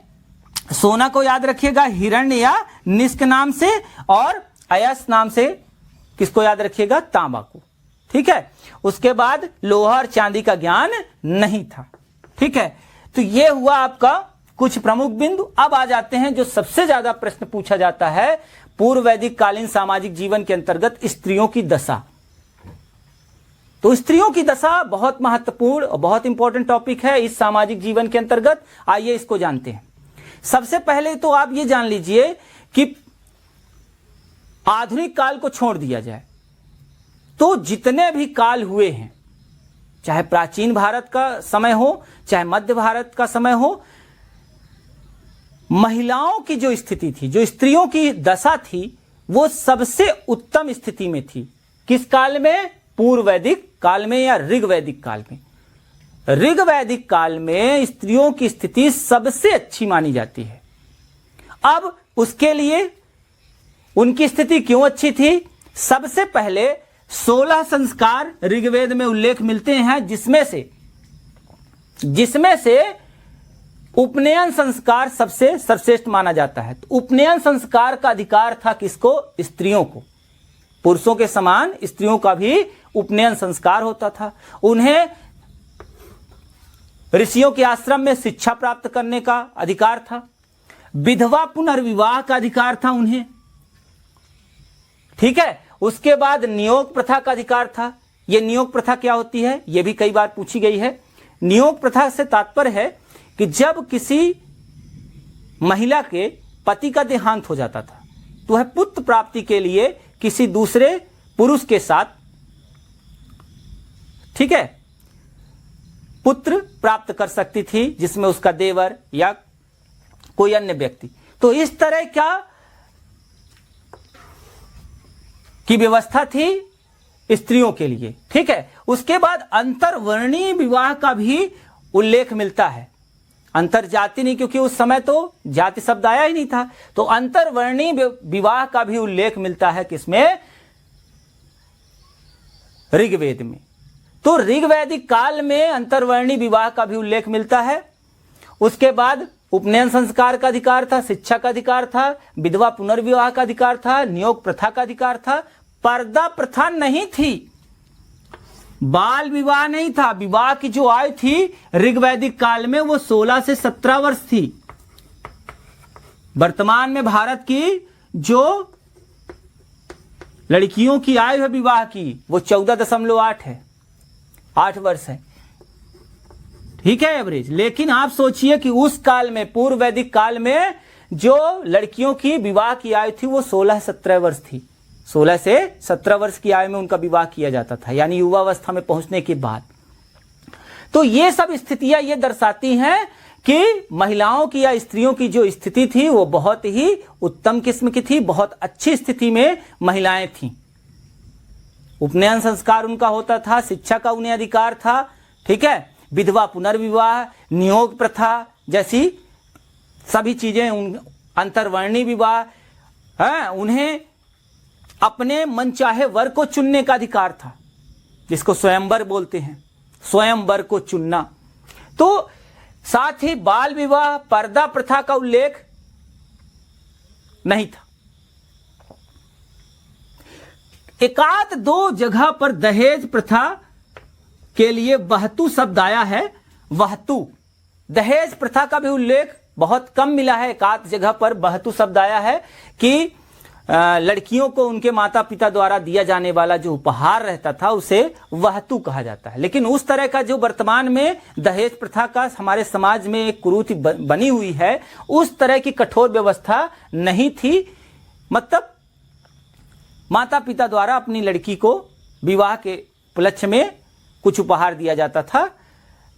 सोना को याद रखिएगा हिरण्य या निष्क नाम से, और अयस नाम से किसको याद रखिएगा? तांबा को। ठीक है। उसके बाद लोहा और चांदी का ज्ञान नहीं था। ठीक है। तो ये हुआ आपका कुछ प्रमुख बिंदु। अब आ जाते हैं जो सबसे ज्यादा प्रश्न पूछा जाता है पूर्व वैदिक कालीन सामाजिक जीवन के अंतर्गत, स्त्रियों की दशा। तो स्त्रियों की दशा बहुत महत्वपूर्ण और बहुत इंपॉर्टेंट टॉपिक है इस सामाजिक जीवन के अंतर्गत। आइए इसको जानते हैं। सबसे पहले तो आप ये जान लीजिए कि आधुनिक काल को छोड़ दिया जाए तो जितने भी काल हुए हैं, चाहे प्राचीन भारत का समय हो, चाहे मध्य भारत का समय हो, महिलाओं की जो स्थिति थी, जो स्त्रियों की दशा थी, वो सबसे उत्तम स्थिति में थी। किस काल में? पूर्व वैदिक काल में या ऋग वैदिक काल में। ऋग्वैदिक काल में स्त्रियों की स्थिति सबसे अच्छी मानी जाती है। अब उसके लिए उनकी स्थिति क्यों अच्छी थी? सबसे पहले 16 संस्कार ऋग्वेद में उल्लेख मिलते हैं, जिसमें से उपनयन संस्कार सबसे सर्वश्रेष्ठ माना जाता है। तो उपनयन संस्कार का अधिकार था किसको? स्त्रियों को। पुरुषों के समान स्त्रियों का भी उपनयन संस्कार होता था। उन्हें ऋषियों के आश्रम में शिक्षा प्राप्त करने का अधिकार था। विधवा पुनर्विवाह का अधिकार था उन्हें, ठीक है। उसके बाद नियोग प्रथा का अधिकार था। यह नियोग प्रथा क्या होती है, यह भी कई बार पूछी गई है। नियोग प्रथा से तात्पर्य है कि जब किसी महिला के पति का देहांत हो जाता था तो वह पुत्र प्राप्ति के लिए किसी दूसरे पुरुष के साथ, ठीक है, पुत्र प्राप्त कर सकती थी, जिसमें उसका देवर या कोई अन्य व्यक्ति। तो इस तरह क्या की व्यवस्था थी स्त्रियों के लिए, ठीक है। उसके बाद अंतरवर्णीय विवाह का भी उल्लेख मिलता है। अंतर जाति नहीं, क्योंकि उस समय तो जाति शब्द आया ही नहीं था। तो अंतरवर्णीय विवाह का भी उल्लेख मिलता है किसमें? ऋग्वेद में। तो ऋग्वैदिक काल में अंतरवर्णीय विवाह का भी उल्लेख मिलता है। उसके बाद उपनयन संस्कार का अधिकार था, शिक्षा का अधिकार था, विधवा पुनर्विवाह का अधिकार था, नियोग प्रथा का अधिकार था। पर्दा प्रथा नहीं थी, बाल विवाह नहीं था। विवाह की जो आयु थी ऋग्वैदिक काल में वो 16 से 17 वर्ष थी। वर्तमान में भारत की जो लड़कियों की आयु है विवाह की वो 14.8 है, 8 वर्ष है, ठीक है, एवरेज। लेकिन आप सोचिए कि उस काल में, पूर्व वैदिक काल में, जो लड़कियों की विवाह की आयु थी वो 16-17 वर्ष थी। 16 से 17 वर्ष की आयु में उनका विवाह किया जाता था, यानी युवावस्था में पहुंचने के बाद। तो ये सब स्थितियां ये दर्शाती हैं कि महिलाओं की या स्त्रियों की जो स्थिति थी वो बहुत ही उत्तम किस्म की थी, बहुत अच्छी स्थिति में महिलाएं थीं। उपनयन संस्कार उनका होता था, शिक्षा का उन्हें अधिकार था, ठीक है। विधवा पुनर्विवाह, नियोग प्रथा जैसी सभी चीजें, अंतरवर्णीय विवाह है, उन्हें अपने मनचाहे वर को चुनने का अधिकार था, जिसको स्वयंवर बोलते हैं, स्वयंवर को चुनना। तो साथ ही बाल विवाह, पर्दा प्रथा का उल्लेख नहीं था। एकाध दो जगह पर दहेज प्रथा के लिए वहतु शब्द आया है। वहतु, दहेज प्रथा का भी उल्लेख बहुत कम मिला है। एकाध जगह पर वहतु शब्द आया है कि लड़कियों को उनके माता पिता द्वारा दिया जाने वाला जो उपहार रहता था उसे वहतु कहा जाता है। लेकिन उस तरह का जो वर्तमान में दहेज प्रथा का हमारे समाज में एक कुरीति बनी हुई है, उस तरह की कठोर व्यवस्था नहीं थी। मतलब माता पिता द्वारा अपनी लड़की को विवाह के उपलक्ष्य में कुछ उपहार दिया जाता था,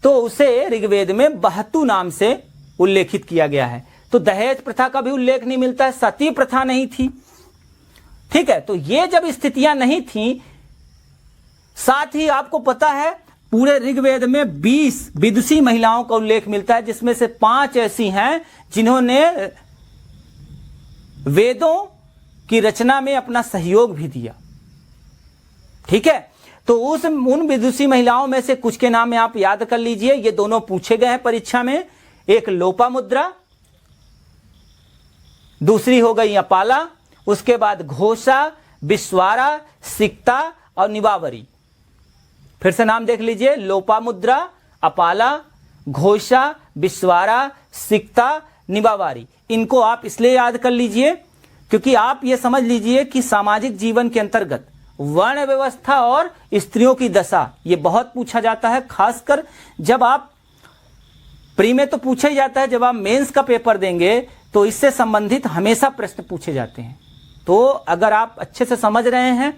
तो उसे ऋग्वेद में वहतु नाम से उल्लेखित किया गया है। तो दहेज प्रथा का भी उल्लेख नहीं मिलता है, सती प्रथा नहीं थी, ठीक है। तो ये जब स्थितियां नहीं थी, साथ ही आपको पता है पूरे ऋग्वेद में 20 विदुषी महिलाओं का उल्लेख मिलता है, जिसमें से 5 ऐसी हैं जिन्होंने वेदों की रचना में अपना सहयोग भी दिया, ठीक है। तो उन विदुषी महिलाओं में से कुछ के नाम आप याद कर लीजिए। ये दोनों पूछे गए हैं परीक्षा में। एक लोपामुद्रा, दूसरी हो गई अपाला, उसके बाद घोषा, विश्वारा, सिक्ता और निवावरी। फिर से नाम देख लीजिए, लोपामुद्रा, अपाला, घोषा, विश्वारा, सिक्ता, निवावारी। इनको आप इसलिए याद कर लीजिए क्योंकि आप ये समझ लीजिए कि सामाजिक जीवन के अंतर्गत वर्ण व्यवस्था और स्त्रियों की दशा ये बहुत पूछा जाता है। खासकर जब आप प्री में तो पूछा ही जाता है, जब आप मेंस का पेपर देंगे तो इससे संबंधित हमेशा प्रश्न पूछे जाते हैं। तो अगर आप अच्छे से समझ रहे हैं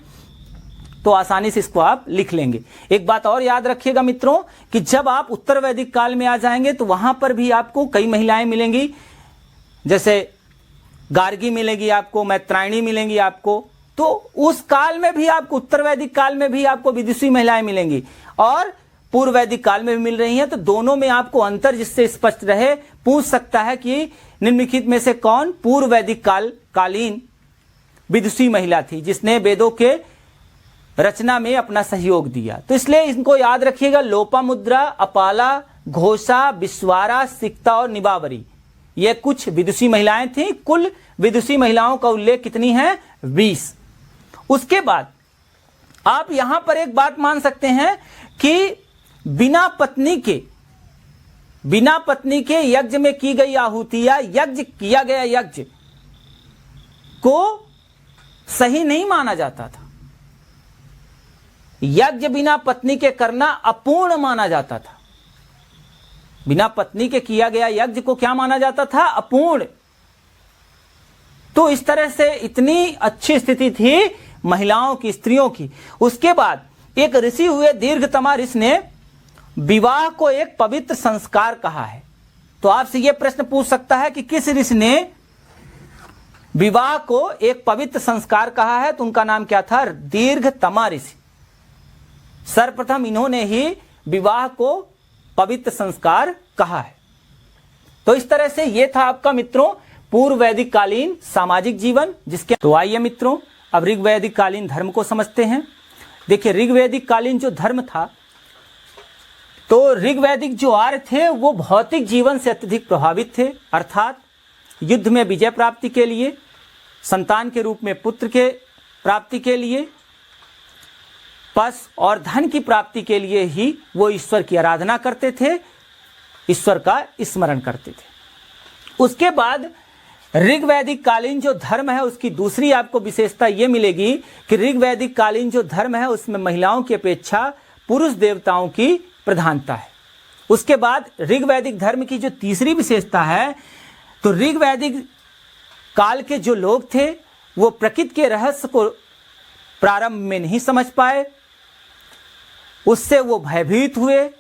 तो आसानी से इसको आप लिख लेंगे। एक बात और याद रखिएगा मित्रों कि जब आप उत्तर वैदिक काल में आ जाएंगे तो वहां पर भी आपको कई महिलाएं मिलेंगी, जैसे गार्गी मिलेगी आपको, मैत्रायणी मिलेंगी आपको। तो उस काल में भी आपको, उत्तर वैदिक काल में भी आपको विदुषी महिलाएं मिलेंगी। और पूर्व वैदिक काल में भी मिल रही हैं। तो दोनों में आपको अंतर जिससे स्पष्ट रहे पूछ सकता है कि निम्नलिखित में से कौन पूर्व वैदिक कालीन विदुषी महिला थी जिसने वेदों के रचना में अपना सहयोग दिया। तो इसलिए इनको याद रखिएगा, लोपामुद्रा, अपाला, घोषा, विश्वारा, सिक्ता और निबावरी, ये कुछ विदुषी महिलाएं थीं। कुल विदुषी महिलाओं का उल्लेख कितनी है? 20। उसके बाद आप यहां पर एक बात मान सकते हैं कि बिना पत्नी के यज्ञ में की गई आहुति या यज्ञ किया गया यज्ञ को सही नहीं माना जाता था। यज्ञ बिना पत्नी के करना अपूर्ण माना जाता था। बिना पत्नी के किया गया यज्ञ को क्या माना जाता था? अपूर्ण। तो इस तरह से इतनी अच्छी स्थिति थी महिलाओं की, स्त्रियों की। उसके बाद एक ऋषि हुए दीर्घतमा ऋषि ने विवाह को एक पवित्र संस्कार कहा है। तो आपसे यह प्रश्न पूछ सकता है कि किस ऋषि ने विवाह को एक पवित्र संस्कार कहा है? तो उनका नाम क्या था? दीर्घतमा ऋषि। सर्वप्रथम इन्होंने ही विवाह को पवित्र संस्कार कहा है। तो इस तरह से यह था आपका मित्रों पूर्व वैदिक कालीन सामाजिक जीवन, जिसके तो आइए मित्रों अब ऋग वैदिक कालीन धर्म को समझते हैं। देखिए ऋग वैदिक कालीन जो धर्म था, तो ऋग वैदिक जो आर्य थे वो भौतिक जीवन से अत्यधिक प्रभावित थे, अर्थात युद्ध में विजय प्राप्ति के लिए, संतान के रूप में पुत्र के प्राप्ति के लिए, पश और धन की प्राप्ति के लिए ही वो ईश्वर की आराधना करते थे, ईश्वर का स्मरण करते थे। उसके बाद ऋग वैदिक कालीन जो धर्म है उसकी दूसरी आपको विशेषता ये मिलेगी कि ऋग वैदिक कालीन जो धर्म है उसमें महिलाओं की अपेक्षा पुरुष देवताओं की प्रधानता है। उसके बाद ऋग वैदिक धर्म की जो तीसरी विशेषता है, तो ऋग वैदिक काल के जो लोग थे वो प्रकृति के रहस्य को प्रारंभ में नहीं समझ पाए, उससे वो भयभीत हुए,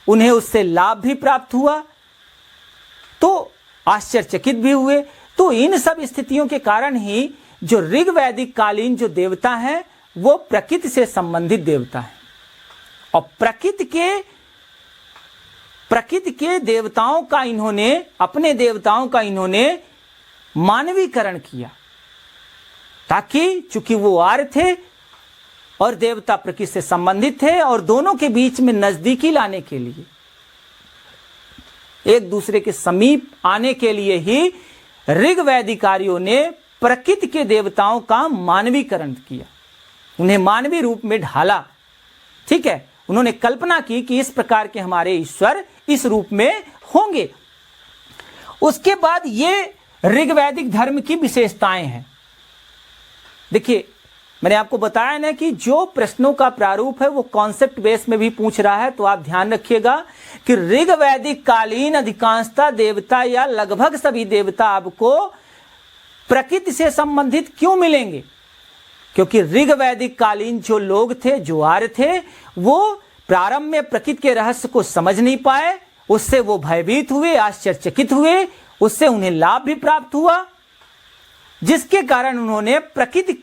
उन्हें उससे लाभ भी प्राप्त हुआ, तो आश्चर्यचकित भी हुए। तो इन सब स्थितियों के कारण ही जो ऋग वैदिक कालीन जो देवता हैं वो प्रकृति से संबंधित देवता हैं, और प्रकृति के देवताओं का इन्होंने, अपने देवताओं का इन्होंने मानवीकरण किया, ताकि चूंकि वो आर्य थे और देवता प्रकृति से संबंधित थे, और दोनों के बीच में नजदीकी लाने के लिए, एक दूसरे के समीप आने के लिए ही ऋग वैदिकारियों ने प्रकृति के देवताओं का मानवीकरण किया, उन्हें मानवीय रूप में ढाला। ठीक है, उन्होंने कल्पना की कि इस प्रकार के हमारे ईश्वर इस रूप में होंगे। उसके बाद ये ऋग वैदिक धर्म की विशेषताएं हैं। देखिए मैंने आपको बताया ना कि जो प्रश्नों का प्रारूप है वो कॉन्सेप्ट बेस में भी पूछ रहा है, तो आप ध्यान रखिएगा कि ऋग वैदिक कालीन अधिकांशतः देवता या लगभग सभी देवता आपको प्रकृति से संबंधित क्यों मिलेंगे? क्योंकि ऋग वैदिक कालीन जो लोग थे, जो आर्य थे, वो प्रारंभ में प्रकृति के रहस्य को समझ नहीं पाए, उससे वो भयभीत हुए, आश्चर्यचकित हुए, उससे उन्हें लाभ भी प्राप्त हुआ, जिसके कारण उन्होंने प्रकृति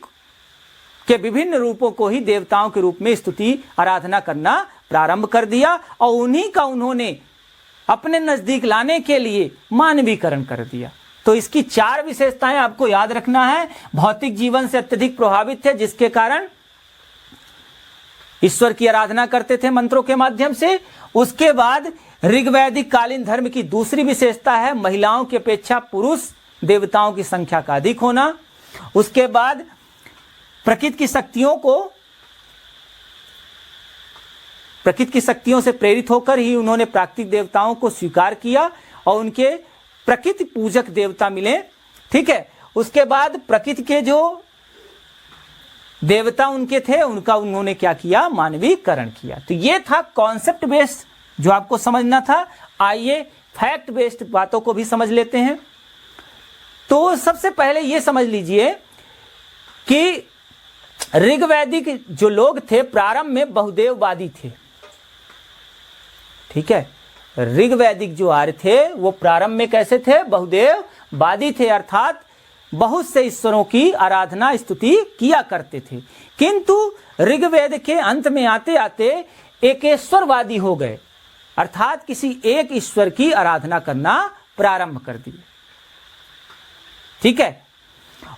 के विभिन्न रूपों को ही देवताओं के रूप में स्तुति आराधना करना प्रारंभ कर दिया, और उन्हीं का उन्होंने अपने नजदीक लाने के लिए मानवीकरण कर दिया। तो इसकी 4 विशेषताएं आपको याद रखना है। भौतिक जीवन से अत्यधिक प्रभावित थे, जिसके कारण ईश्वर की आराधना करते थे मंत्रों के माध्यम से। उसके बाद ऋग वैदिक कालीन धर्म की दूसरी विशेषता है महिलाओं की अपेक्षा पुरुष देवताओं की संख्या का अधिक होना। उसके बाद प्रकृति की शक्तियों से प्रेरित होकर ही उन्होंने प्राकृतिक देवताओं को स्वीकार किया और उनके प्रकृति पूजक देवता मिले। ठीक है, उसके बाद प्रकृति के जो देवता उनके थे उनका उन्होंने क्या किया? मानवीकरण किया। तो ये था कॉन्सेप्ट बेस्ड जो आपको समझना था। आइए फैक्ट बेस्ड बातों को भी समझ लेते हैं। तो सबसे पहले ये समझ लीजिए कि ऋग वैदिक जो लोग थे प्रारंभ में बहुदेववादी थे। ठीक है, ऋग वैदिक जो आर्य थे वो प्रारंभ में कैसे थे? बहुदेववादी थे, अर्थात बहुत से ईश्वरों की आराधना स्तुति किया करते थे। किंतु ऋग्वेद के अंत में आते आते एकेश्वरवादी हो गए, अर्थात किसी एक ईश्वर की आराधना करना प्रारंभ कर दिए। ठीक है,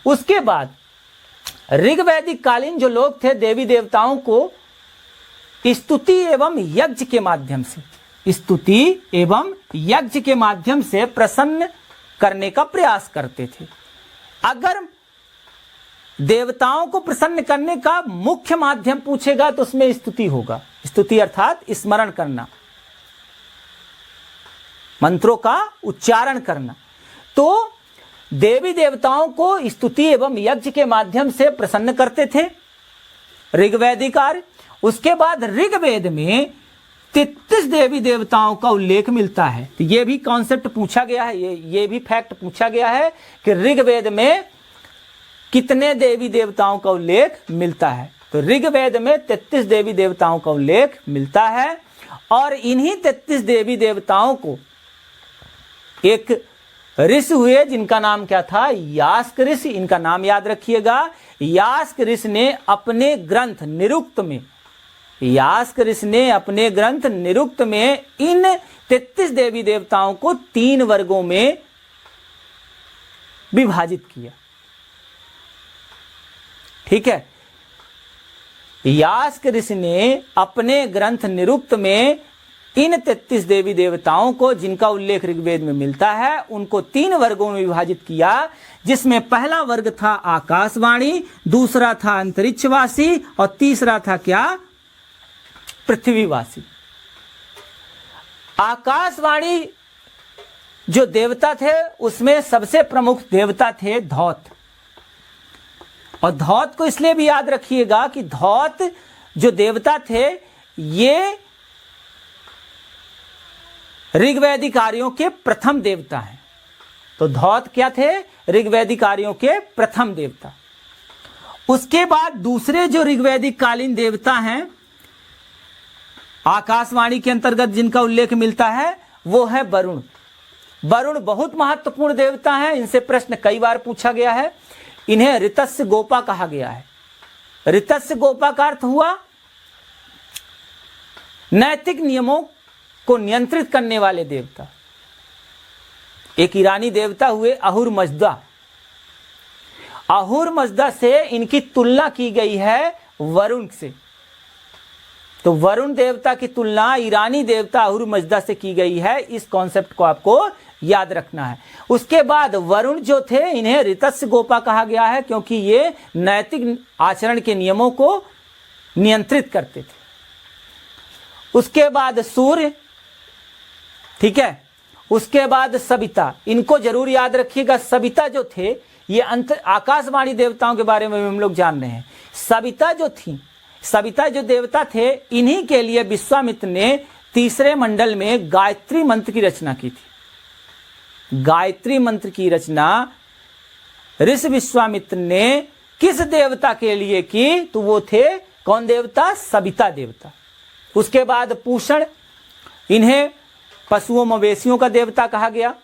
उसके बाद ऋग्वैदिक कालीन जो लोग थे देवी देवताओं को स्तुति एवं यज्ञ के माध्यम से प्रसन्न करने का प्रयास करते थे। अगर देवताओं को प्रसन्न करने का मुख्य माध्यम पूछेगा तो उसमें स्तुति होगा। स्तुति अर्थात स्मरण करना, मंत्रों का उच्चारण करना। तो देवी देवताओं को स्तुति एवं यज्ञ के माध्यम से प्रसन्न करते थे ऋग्वैदिक आर्य। उसके बाद ऋग्वेद में 33 देवी देवताओं का उल्लेख मिलता है। तो ये भी कॉन्सेप्ट पूछा गया है, ये भी फैक्ट पूछा गया है कि ऋग्वेद में कितने देवी देवताओं का उल्लेख मिलता है। तो ऋग्वेद में 33 देवी देवताओं का उल्लेख मिलता है और इन्हीं 33 देवी देवताओं को एक ऋषि हुए जिनका नाम क्या था, यास्क ऋषि। इनका नाम याद रखिएगा। यास्क ऋषि ने अपने ग्रंथ निरुक्त में इन 33 देवी देवताओं को 3 वर्गों में विभाजित किया। ठीक है, यास्क ऋषि ने अपने ग्रंथ निरुक्त में इन 33 देवी देवताओं को, जिनका उल्लेख ऋग्वेद में मिलता है, उनको 3 वर्गों में विभाजित किया, जिसमें पहला वर्ग था आकाशवाणी, दूसरा था अंतरिक्षवासी और तीसरा था क्या, पृथ्वीवासी। आकाशवाणी जो देवता थे उसमें सबसे प्रमुख देवता थे धौत। और धौत को इसलिए भी याद रखिएगा कि धौत जो देवता थे ये ऋग्वैदिक आर्यों के प्रथम देवता हैं। तो धौत क्या थे, ऋग्वैदिक आर्यों के प्रथम देवता। उसके बाद दूसरे जो ऋग्वैदिक कालीन देवता हैं आकाशवाणी के अंतर्गत जिनका उल्लेख मिलता है वो है वरुण। वरुण बहुत महत्वपूर्ण देवता हैं। इनसे प्रश्न कई बार पूछा गया है। इन्हें ऋतस्य गोपा कहा गया है। ऋतस्य गोपा का अर्थ हुआ नैतिक नियमों को नियंत्रित करने वाले देवता। एक ईरानी देवता हुए अहुर मजदा। अहुर मजदा से इनकी तुलना की गई है वरुण से। तो वरुण देवता की तुलना ईरानी देवता अहुर मजदा से की गई है। इस कॉन्सेप्ट को आपको याद रखना है। उसके बाद वरुण जो थे इन्हें ऋतस्य गोपा कहा गया है क्योंकि ये नैतिक आचरण के नियमों को नियंत्रित करते थे। उसके बाद सूर्य, ठीक है, उसके बाद सविता। इनको जरूर याद रखिएगा। सविता जो थे ये आकाशवाणी देवताओं के बारे में हम लोग जान रहे हैं। सविता जो थी, सविता जो देवता थे, इन्हीं के लिए विश्वामित्र ने तीसरे मंडल में गायत्री मंत्र की रचना की थी। गायत्री मंत्र की रचना ऋषि विश्वामित्र ने किस देवता के लिए की? तो वो थे कौन देवता? सविता देवता। उसके बाद पूषण, इन्हें पशुओं मवेशियों का देवता कहा गया।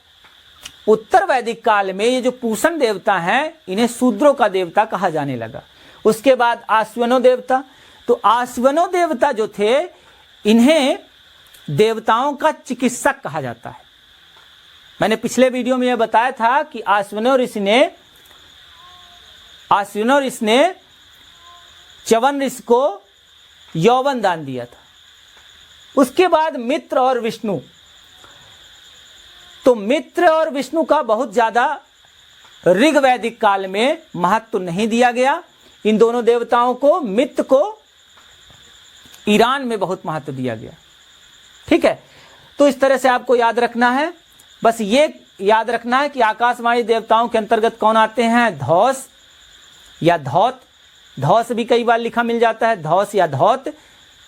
उत्तर वैदिक काल में ये जो पूषण देवता हैं इन्हें शूद्रों का देवता कहा जाने लगा। उसके बाद आश्वनो देवता। तो आश्वनो देवता जो थे इन्हें देवताओं का चिकित्सक कहा जाता है। मैंने पिछले वीडियो में यह बताया था कि आश्वनो ऋषि ने च्यवन ऋषि को यौवन दान दिया था। उसके बाद मित्र और विष्णु। तो मित्र और विष्णु का बहुत ज्यादा ऋग्वैदिक काल में महत्व नहीं दिया गया। इन दोनों देवताओं को, मित्र को ईरान में बहुत महत्व दिया गया। ठीक है, तो इस तरह से आपको याद रखना है। बस ये याद रखना है कि आकाशवाणी देवताओं के अंतर्गत कौन आते हैं? धौस या धौत। धौस भी कई बार लिखा मिल जाता है, धौस या धौत।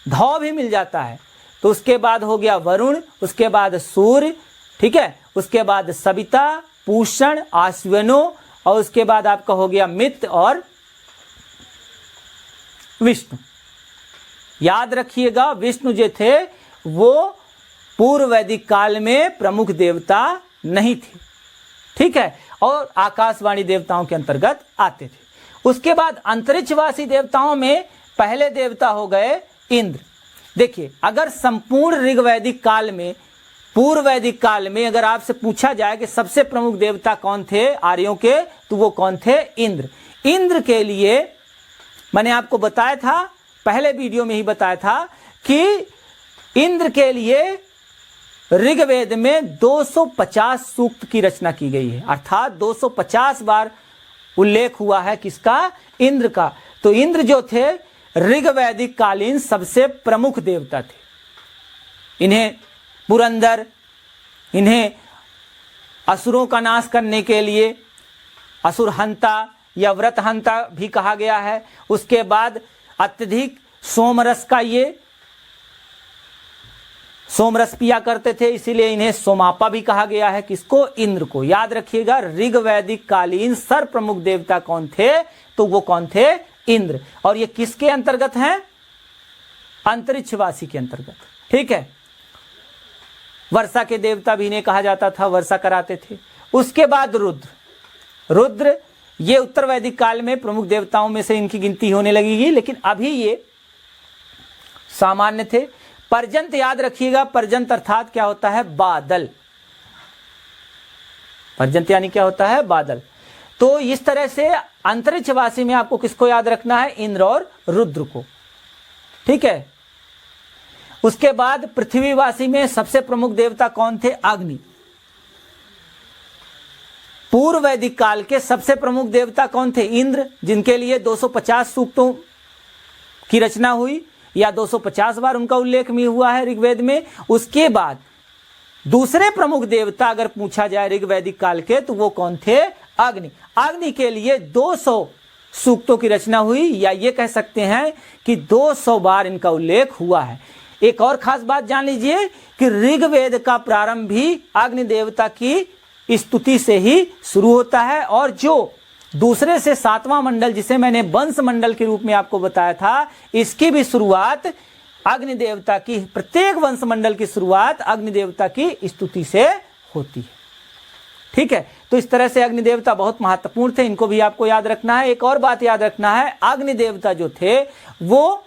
धौ भी मिल जाता है। तो उसके बाद हो गया वरुण, उसके बाद सूर्य, ठीक है, उसके बाद सविता, पूषण, आश्वनो और उसके बाद आपका हो गया मित्र और विष्णु। याद रखिएगा विष्णु जो थे वो पूर्व वैदिक काल में प्रमुख देवता नहीं थे। ठीक है, और आकाशवाणी देवताओं के अंतर्गत आते थे। उसके बाद अंतरिक्षवासी देवताओं में पहले देवता हो गए इंद्र। देखिए, अगर संपूर्ण ऋग वैदिक काल में, पूर्व वैदिक काल में अगर आपसे पूछा जाए कि सबसे प्रमुख देवता कौन थे आर्यों के, तो वो कौन थे? इंद्र। इंद्र के लिए मैंने आपको बताया था, पहले वीडियो में ही बताया था कि इंद्र के लिए ऋग्वेद में 250 सूक्त की रचना की गई है, अर्थात 250 बार उल्लेख हुआ है किसका? इंद्र का। तो इंद्र जो थे ऋग्वैदिक कालीन सबसे प्रमुख देवता थे। इन्हें पुरंदर, इन्हें असुरों का नाश करने के लिए असुरहंता या व्रतहंता भी कहा गया है। उसके बाद अत्यधिक सोमरस का ये सोमरस पिया करते थे, इसीलिए इन्हें सोमापा भी कहा गया है। किसको? इंद्र को। याद रखिएगा, ऋग्वैदिक कालीन सर्व प्रमुख देवता कौन थे? तो वो कौन थे? इंद्र। और ये किसके अंतर्गत हैं? अंतरिक्षवासी के अंतर्गत। ठीक है। वर्षा के देवता भी इन्हें कहा जाता था, वर्षा कराते थे। उसके बाद रुद्र। रुद्र ये उत्तर वैदिक काल में प्रमुख देवताओं में से इनकी गिनती होने लगेगी, लेकिन अभी ये सामान्य थे। पर्जंत याद रखिएगा, पर्जंत अर्थात क्या होता है? बादल। पर्जंत यानी क्या होता है? बादल। तो इस तरह से अंतरिक्षवासी में आपको किसको याद रखना है? इंद्र और रुद्र को। ठीक है। उसके बाद पृथ्वीवासी में सबसे प्रमुख देवता कौन थे? अग्नि। पूर्व वैदिक काल के सबसे प्रमुख देवता कौन थे? इंद्र, जिनके लिए 250 सूक्तों की रचना हुई या 250 बार उनका उल्लेख भी हुआ है ऋग्वेद में। उसके बाद दूसरे प्रमुख देवता अगर पूछा जाए ऋग्वैदिक काल के, तो वो कौन थे? अग्नि। अग्नि के लिए 200 सूक्तों की रचना हुई, या ये कह सकते हैं कि 200 बार इनका उल्लेख हुआ है। एक और खास बात जान लीजिए कि ऋग्वेद का प्रारंभ भी अग्नि देवता की स्तुति से ही शुरू होता है, और जो दूसरे से 7वां मंडल, जिसे मैंने वंश मंडल के रूप में आपको बताया था, इसकी भी शुरुआत अग्नि देवता की, प्रत्येक वंश मंडल की शुरुआत अग्नि देवता की स्तुति से होती है। ठीक है। तो इस तरह से अग्नि देवता बहुत महत्वपूर्ण थे, इनको भी आपको याद रखना है। एक और बात याद रखना है, अग्नि देवता जो थे वो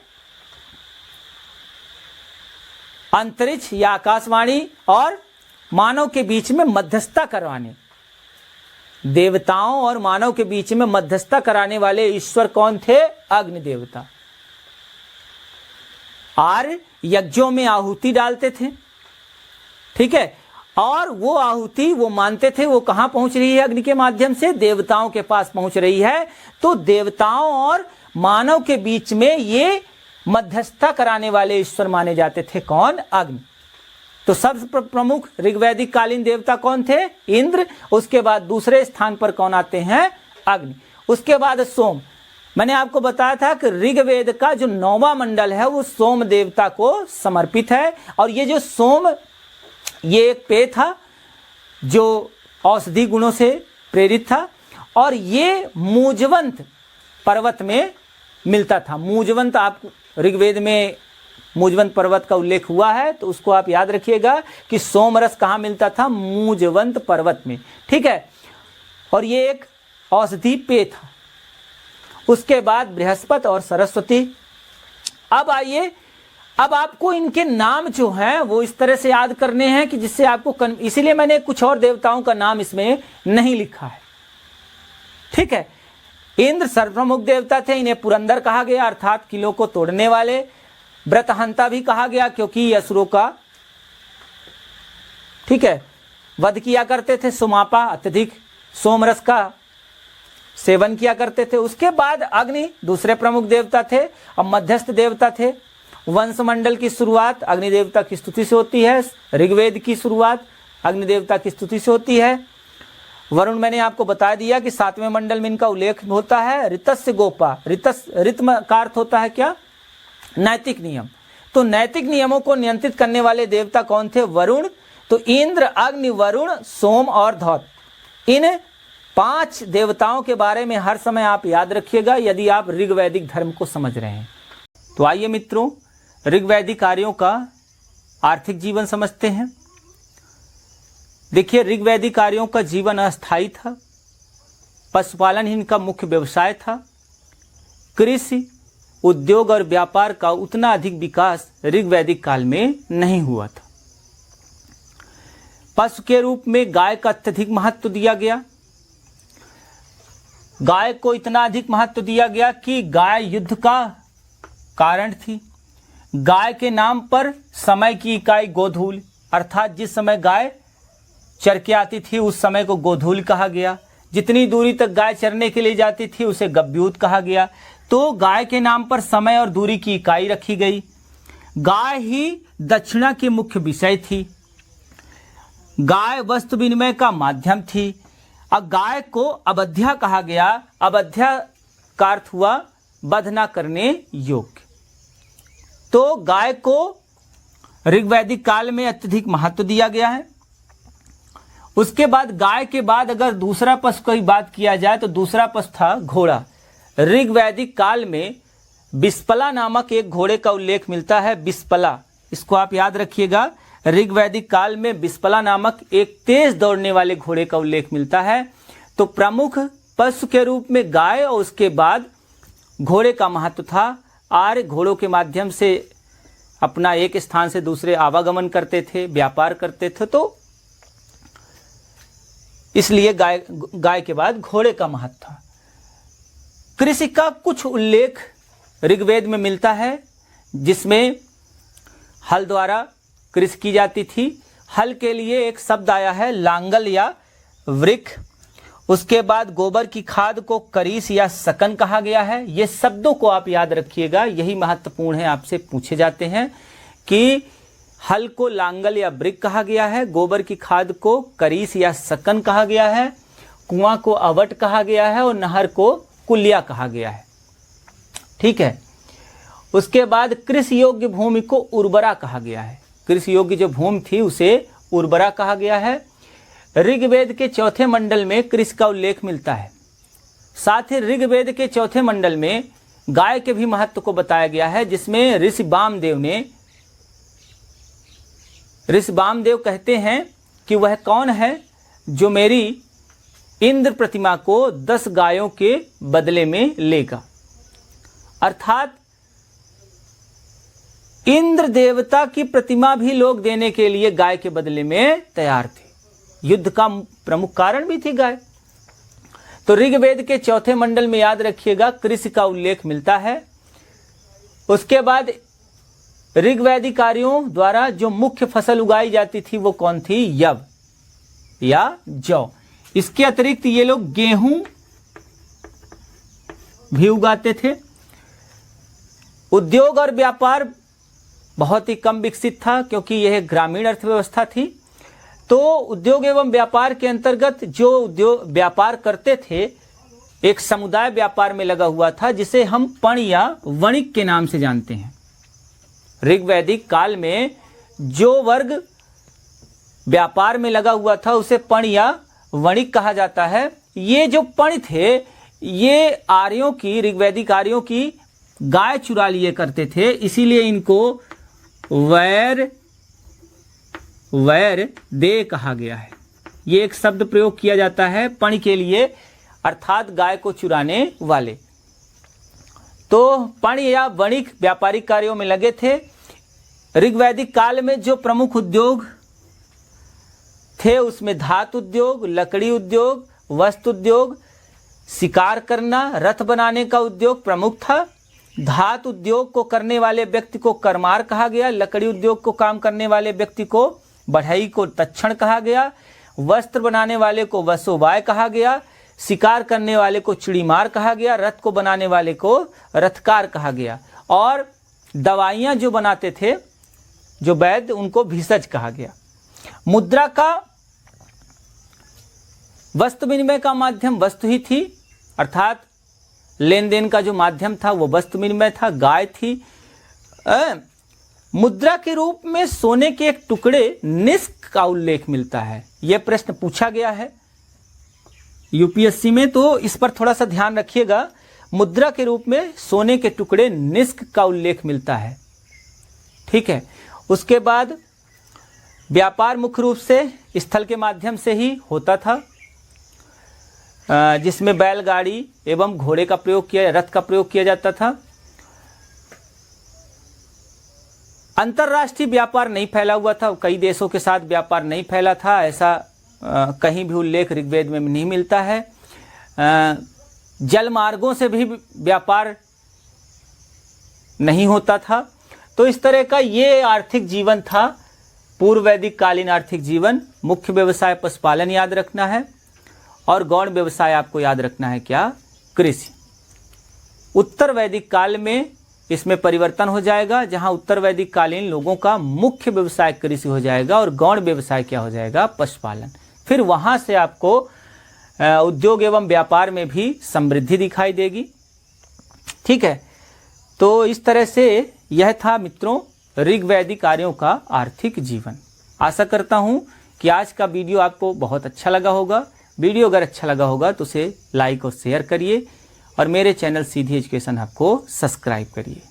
अंतरिक्ष या आकाशवाणी और मानव के बीच में मध्यस्थता करवाने, देवताओं और मानव के बीच में मध्यस्थता कराने वाले ईश्वर कौन थे? अग्नि देवता। आर्य यज्ञों में आहुति डालते थे। ठीक है। और वो आहुति वो मानते थे वो कहां पहुंच रही है? अग्नि के माध्यम से देवताओं के पास पहुंच रही है। तो देवताओं और मानव के बीच में ये मध्यस्थता कराने वाले ईश्वर माने जाते थे। कौन? अग्नि। तो सबसे प्रमुख ऋग्वैदिक कालीन देवता कौन थे? इंद्र। उसके बाद दूसरे स्थान पर कौन आते हैं? अग्नि। उसके बाद सोम। मैंने आपको बताया था कि ऋग्वेद का जो 9वां मंडल है वो सोम देवता को समर्पित है। और ये जो सोम, ये एक पेय था जो औषधि गुणों से प्रेरित था, और ये मूजवंत पर्वत में मिलता था। मूजवंत, आप ऋग्वेद में मूजवंत पर्वत का उल्लेख हुआ है, तो उसको आप याद रखिएगा कि सोमरस कहाँ मिलता था? मूजवंत पर्वत में। ठीक है। और ये एक औषधि पेय था। उसके बाद बृहस्पति और सरस्वती। अब आइए, अब आपको इनके नाम जो हैं वो इस तरह से याद करने हैं कि जिससे आपको इसीलिए मैंने कुछ और देवताओं का नाम इसमें नहीं लिखा है। ठीक है। इंद्र सर्वप्रमुख देवता थे, इन्हें पुरंदर कहा गया, अर्थात किलों को तोड़ने वाले। व्रतहंता भी कहा गया क्योंकि असुरों का, ठीक है, वध किया करते थे। सोमापा, अत्यधिक सोमरस का सेवन किया करते थे। उसके बाद अग्नि दूसरे प्रमुख देवता थे, अब मध्यस्थ देवता थे। वंश मंडल की शुरुआत अग्नि देवता की स्तुति से होती है। ऋग्वेद की शुरुआत अग्नि देवता की स्तुति से होती है। वरुण मैंने आपको बता दिया कि 7वें मंडल में इनका उल्लेख होता है। ऋतस्य गोपा, ऋतम का अर्थ होता है क्या? नैतिक नियम। तो नैतिक नियमों को नियंत्रित करने वाले देवता कौन थे? वरुण। तो इंद्र, अग्नि, वरुण, सोम और धौत, इन 5 देवताओं के बारे में हर समय आप याद रखिएगा यदि आप ऋग्वैदिक धर्म को समझ रहे हैं। तो आइए मित्रों, ऋग्वैदिक आर्यों का आर्थिक जीवन समझते हैं। देखिए, ऋग्वैदिक आर्यों का जीवन अस्थायी था। पशुपालन ही इनका मुख्य व्यवसाय था। कृषि, उद्योग और व्यापार का उतना अधिक विकास ऋग्वैदिक काल में नहीं हुआ था। पशु के रूप में गाय का अत्यधिक महत्व दिया गया। गाय को इतना अधिक महत्व दिया गया कि गाय युद्ध का कारण थी। गाय के नाम पर समय की इकाई गोधूल, अर्थात जिस समय गाय चर के आती थी उस समय को गोधूल कहा गया। जितनी दूरी तक गाय चरने के लिए जाती थी उसे गब्यूत कहा गया। तो गाय के नाम पर समय और दूरी की इकाई रखी गई। गाय ही दक्षिणा की मुख्य विषय थी। गाय वस्तु विनिमय का माध्यम थी। अब गाय को अवध्या कहा गया। अवध्या का अर्थ हुआ वध न करने योग्य। तो गाय को ऋग्वैदिक काल में अत्यधिक महत्व दिया गया है। उसके बाद गाय के बाद अगर दूसरा पशु की बात किया जाए तो दूसरा पशु था घोड़ा। ऋग्वैदिक काल में बिस्पला नामक एक घोड़े का उल्लेख मिलता है। बिस्पला, इसको आप याद रखिएगा। ऋग्वैदिक काल में बिस्पला नामक एक तेज दौड़ने वाले घोड़े का उल्लेख मिलता है। तो प्रमुख पशु के रूप में गाय और उसके बाद घोड़े का महत्व था। आर्य घोड़ों के माध्यम से अपना एक स्थान से दूसरे आवागमन करते थे, व्यापार करते थे, तो इसलिए गाय के बाद घोड़े का महत्व था। कृषि का कुछ उल्लेख ऋग्वेद में मिलता है, जिसमें हल द्वारा कृषि की जाती थी। हल के लिए एक शब्द आया है लांगल या वृक्ष। उसके बाद गोबर की खाद को करीस या सकन कहा गया है। ये शब्दों को आप याद रखिएगा, यही महत्वपूर्ण है, आपसे पूछे जाते हैं कि हल को लांगल या वृक्ष कहा गया है, गोबर की खाद को करीस या सकन कहा गया है, कुआं को अवट कहा गया है और नहर को कुलिया कहा गया है। ठीक है। उसके बाद कृषि योग्य भूमि को उर्वरा कहा गया है। कृषि योग्य जो भूमि थी उसे उर्वरा कहा गया है। ऋग्वेद के चौथे मंडल में कृषि का उल्लेख मिलता है। साथ ही ऋग्वेद के चौथे मंडल में गाय के भी महत्व को बताया गया है, जिसमें ऋषि वामदेव कहते हैं कि वह कौन है जो मेरी इंद्र प्रतिमा को 10 गायों के बदले में लेगा। अर्थात इंद्र देवता की प्रतिमा भी लोग देने के लिए गाय के बदले में तैयार थे। युद्ध का प्रमुख कारण भी थी गाय। तो ऋग्वेद के चौथे मंडल में याद रखिएगा कृषि का उल्लेख मिलता है। उसके बाद ऋग्वैदिकारियों द्वारा जो मुख्य फसल उगाई जाती थी वो कौन थी? यव या जौ। इसके अतिरिक्त ये लोग गेहूं भी उगाते थे। उद्योग और व्यापार बहुत ही कम विकसित था, क्योंकि यह ग्रामीण अर्थव्यवस्था थी। तो उद्योग एवं व्यापार के अंतर्गत जो उद्योग व्यापार करते थे, एक समुदाय व्यापार में लगा हुआ था, जिसे हम पण या वणिक के नाम से जानते हैं। ऋग्वैदिक काल में जो वर्ग व्यापार में लगा हुआ था उसे पण या वणिक कहा जाता है। ये जो पण थे, ये आर्यों की, ऋग्वैदिक आर्यों की गाय चुरा लिए करते थे, इसीलिए इनको वैर दे कहा गया है। ये एक शब्द प्रयोग किया जाता है पण के लिए, अर्थात गाय को चुराने वाले। तो पण या वणिक व्यापारिक कार्यों में लगे थे। ऋग्वैदिक काल में जो प्रमुख उद्योग थे उसमें धातु उद्योग, लकड़ी उद्योग, वस्त्र उद्योग, शिकार करना, रथ बनाने का उद्योग प्रमुख था। धातु उद्योग को करने वाले व्यक्ति को करमार कहा गया। लकड़ी उद्योग को काम करने वाले व्यक्ति को बढ़ई को तक्षण कहा गया। वस्त्र बनाने वाले को वसोबाय कहा गया। शिकार करने वाले को चिड़ीमार कहा गया। रथ को बनाने वाले को रथकार कहा गया। और दवाइयाँ जो बनाते थे, जो वैद्य, उनको भिषज कहा गया। मुद्रा का, वस्तु विनिमय का माध्यम वस्तु ही थी, अर्थात लेन देन का जो माध्यम था वो वस्तु विनिमय था, गाय थी। मुद्रा के रूप में सोने के एक टुकड़े निष्क का उल्लेख मिलता है। यह प्रश्न पूछा गया है यूपीएससी में, तो इस पर थोड़ा सा ध्यान रखिएगा। मुद्रा के रूप में सोने के टुकड़े निष्क का उल्लेख मिलता है। ठीक है। उसके बाद व्यापार मुख्य रूप से स्थल के माध्यम से ही होता था, जिसमें बैलगाड़ी एवं घोड़े का प्रयोग किया, रथ का प्रयोग किया जाता था। अंतर्राष्ट्रीय व्यापार नहीं फैला हुआ था, कई देशों के साथ व्यापार नहीं फैला था, ऐसा कहीं भी उल्लेख ऋग्वेद में नहीं मिलता है। जल मार्गों से भी व्यापार नहीं होता था। तो इस तरह का ये आर्थिक जीवन था, पूर्व वैदिक कालीन आर्थिक जीवन। मुख्य व्यवसाय पशुपालन याद रखना है, और गौण व्यवसाय आपको याद रखना है क्या, कृषि। उत्तर वैदिक काल में इसमें परिवर्तन हो जाएगा, जहां उत्तर वैदिक कालीन लोगों का मुख्य व्यवसाय कृषि हो जाएगा और गौण व्यवसाय क्या हो जाएगा, पशुपालन। फिर वहां से आपको उद्योग एवं व्यापार में भी समृद्धि दिखाई देगी। ठीक है, तो इस तरह से यह था मित्रों ऋग्वैदिक आर्यों का आर्थिक जीवन। आशा करता हूं कि आज का वीडियो आपको बहुत अच्छा लगा होगा। वीडियो अगर अच्छा लगा होगा तो उसे लाइक और शेयर करिए, और मेरे चैनल सीधी एजुकेशन हब को सब्सक्राइब करिए।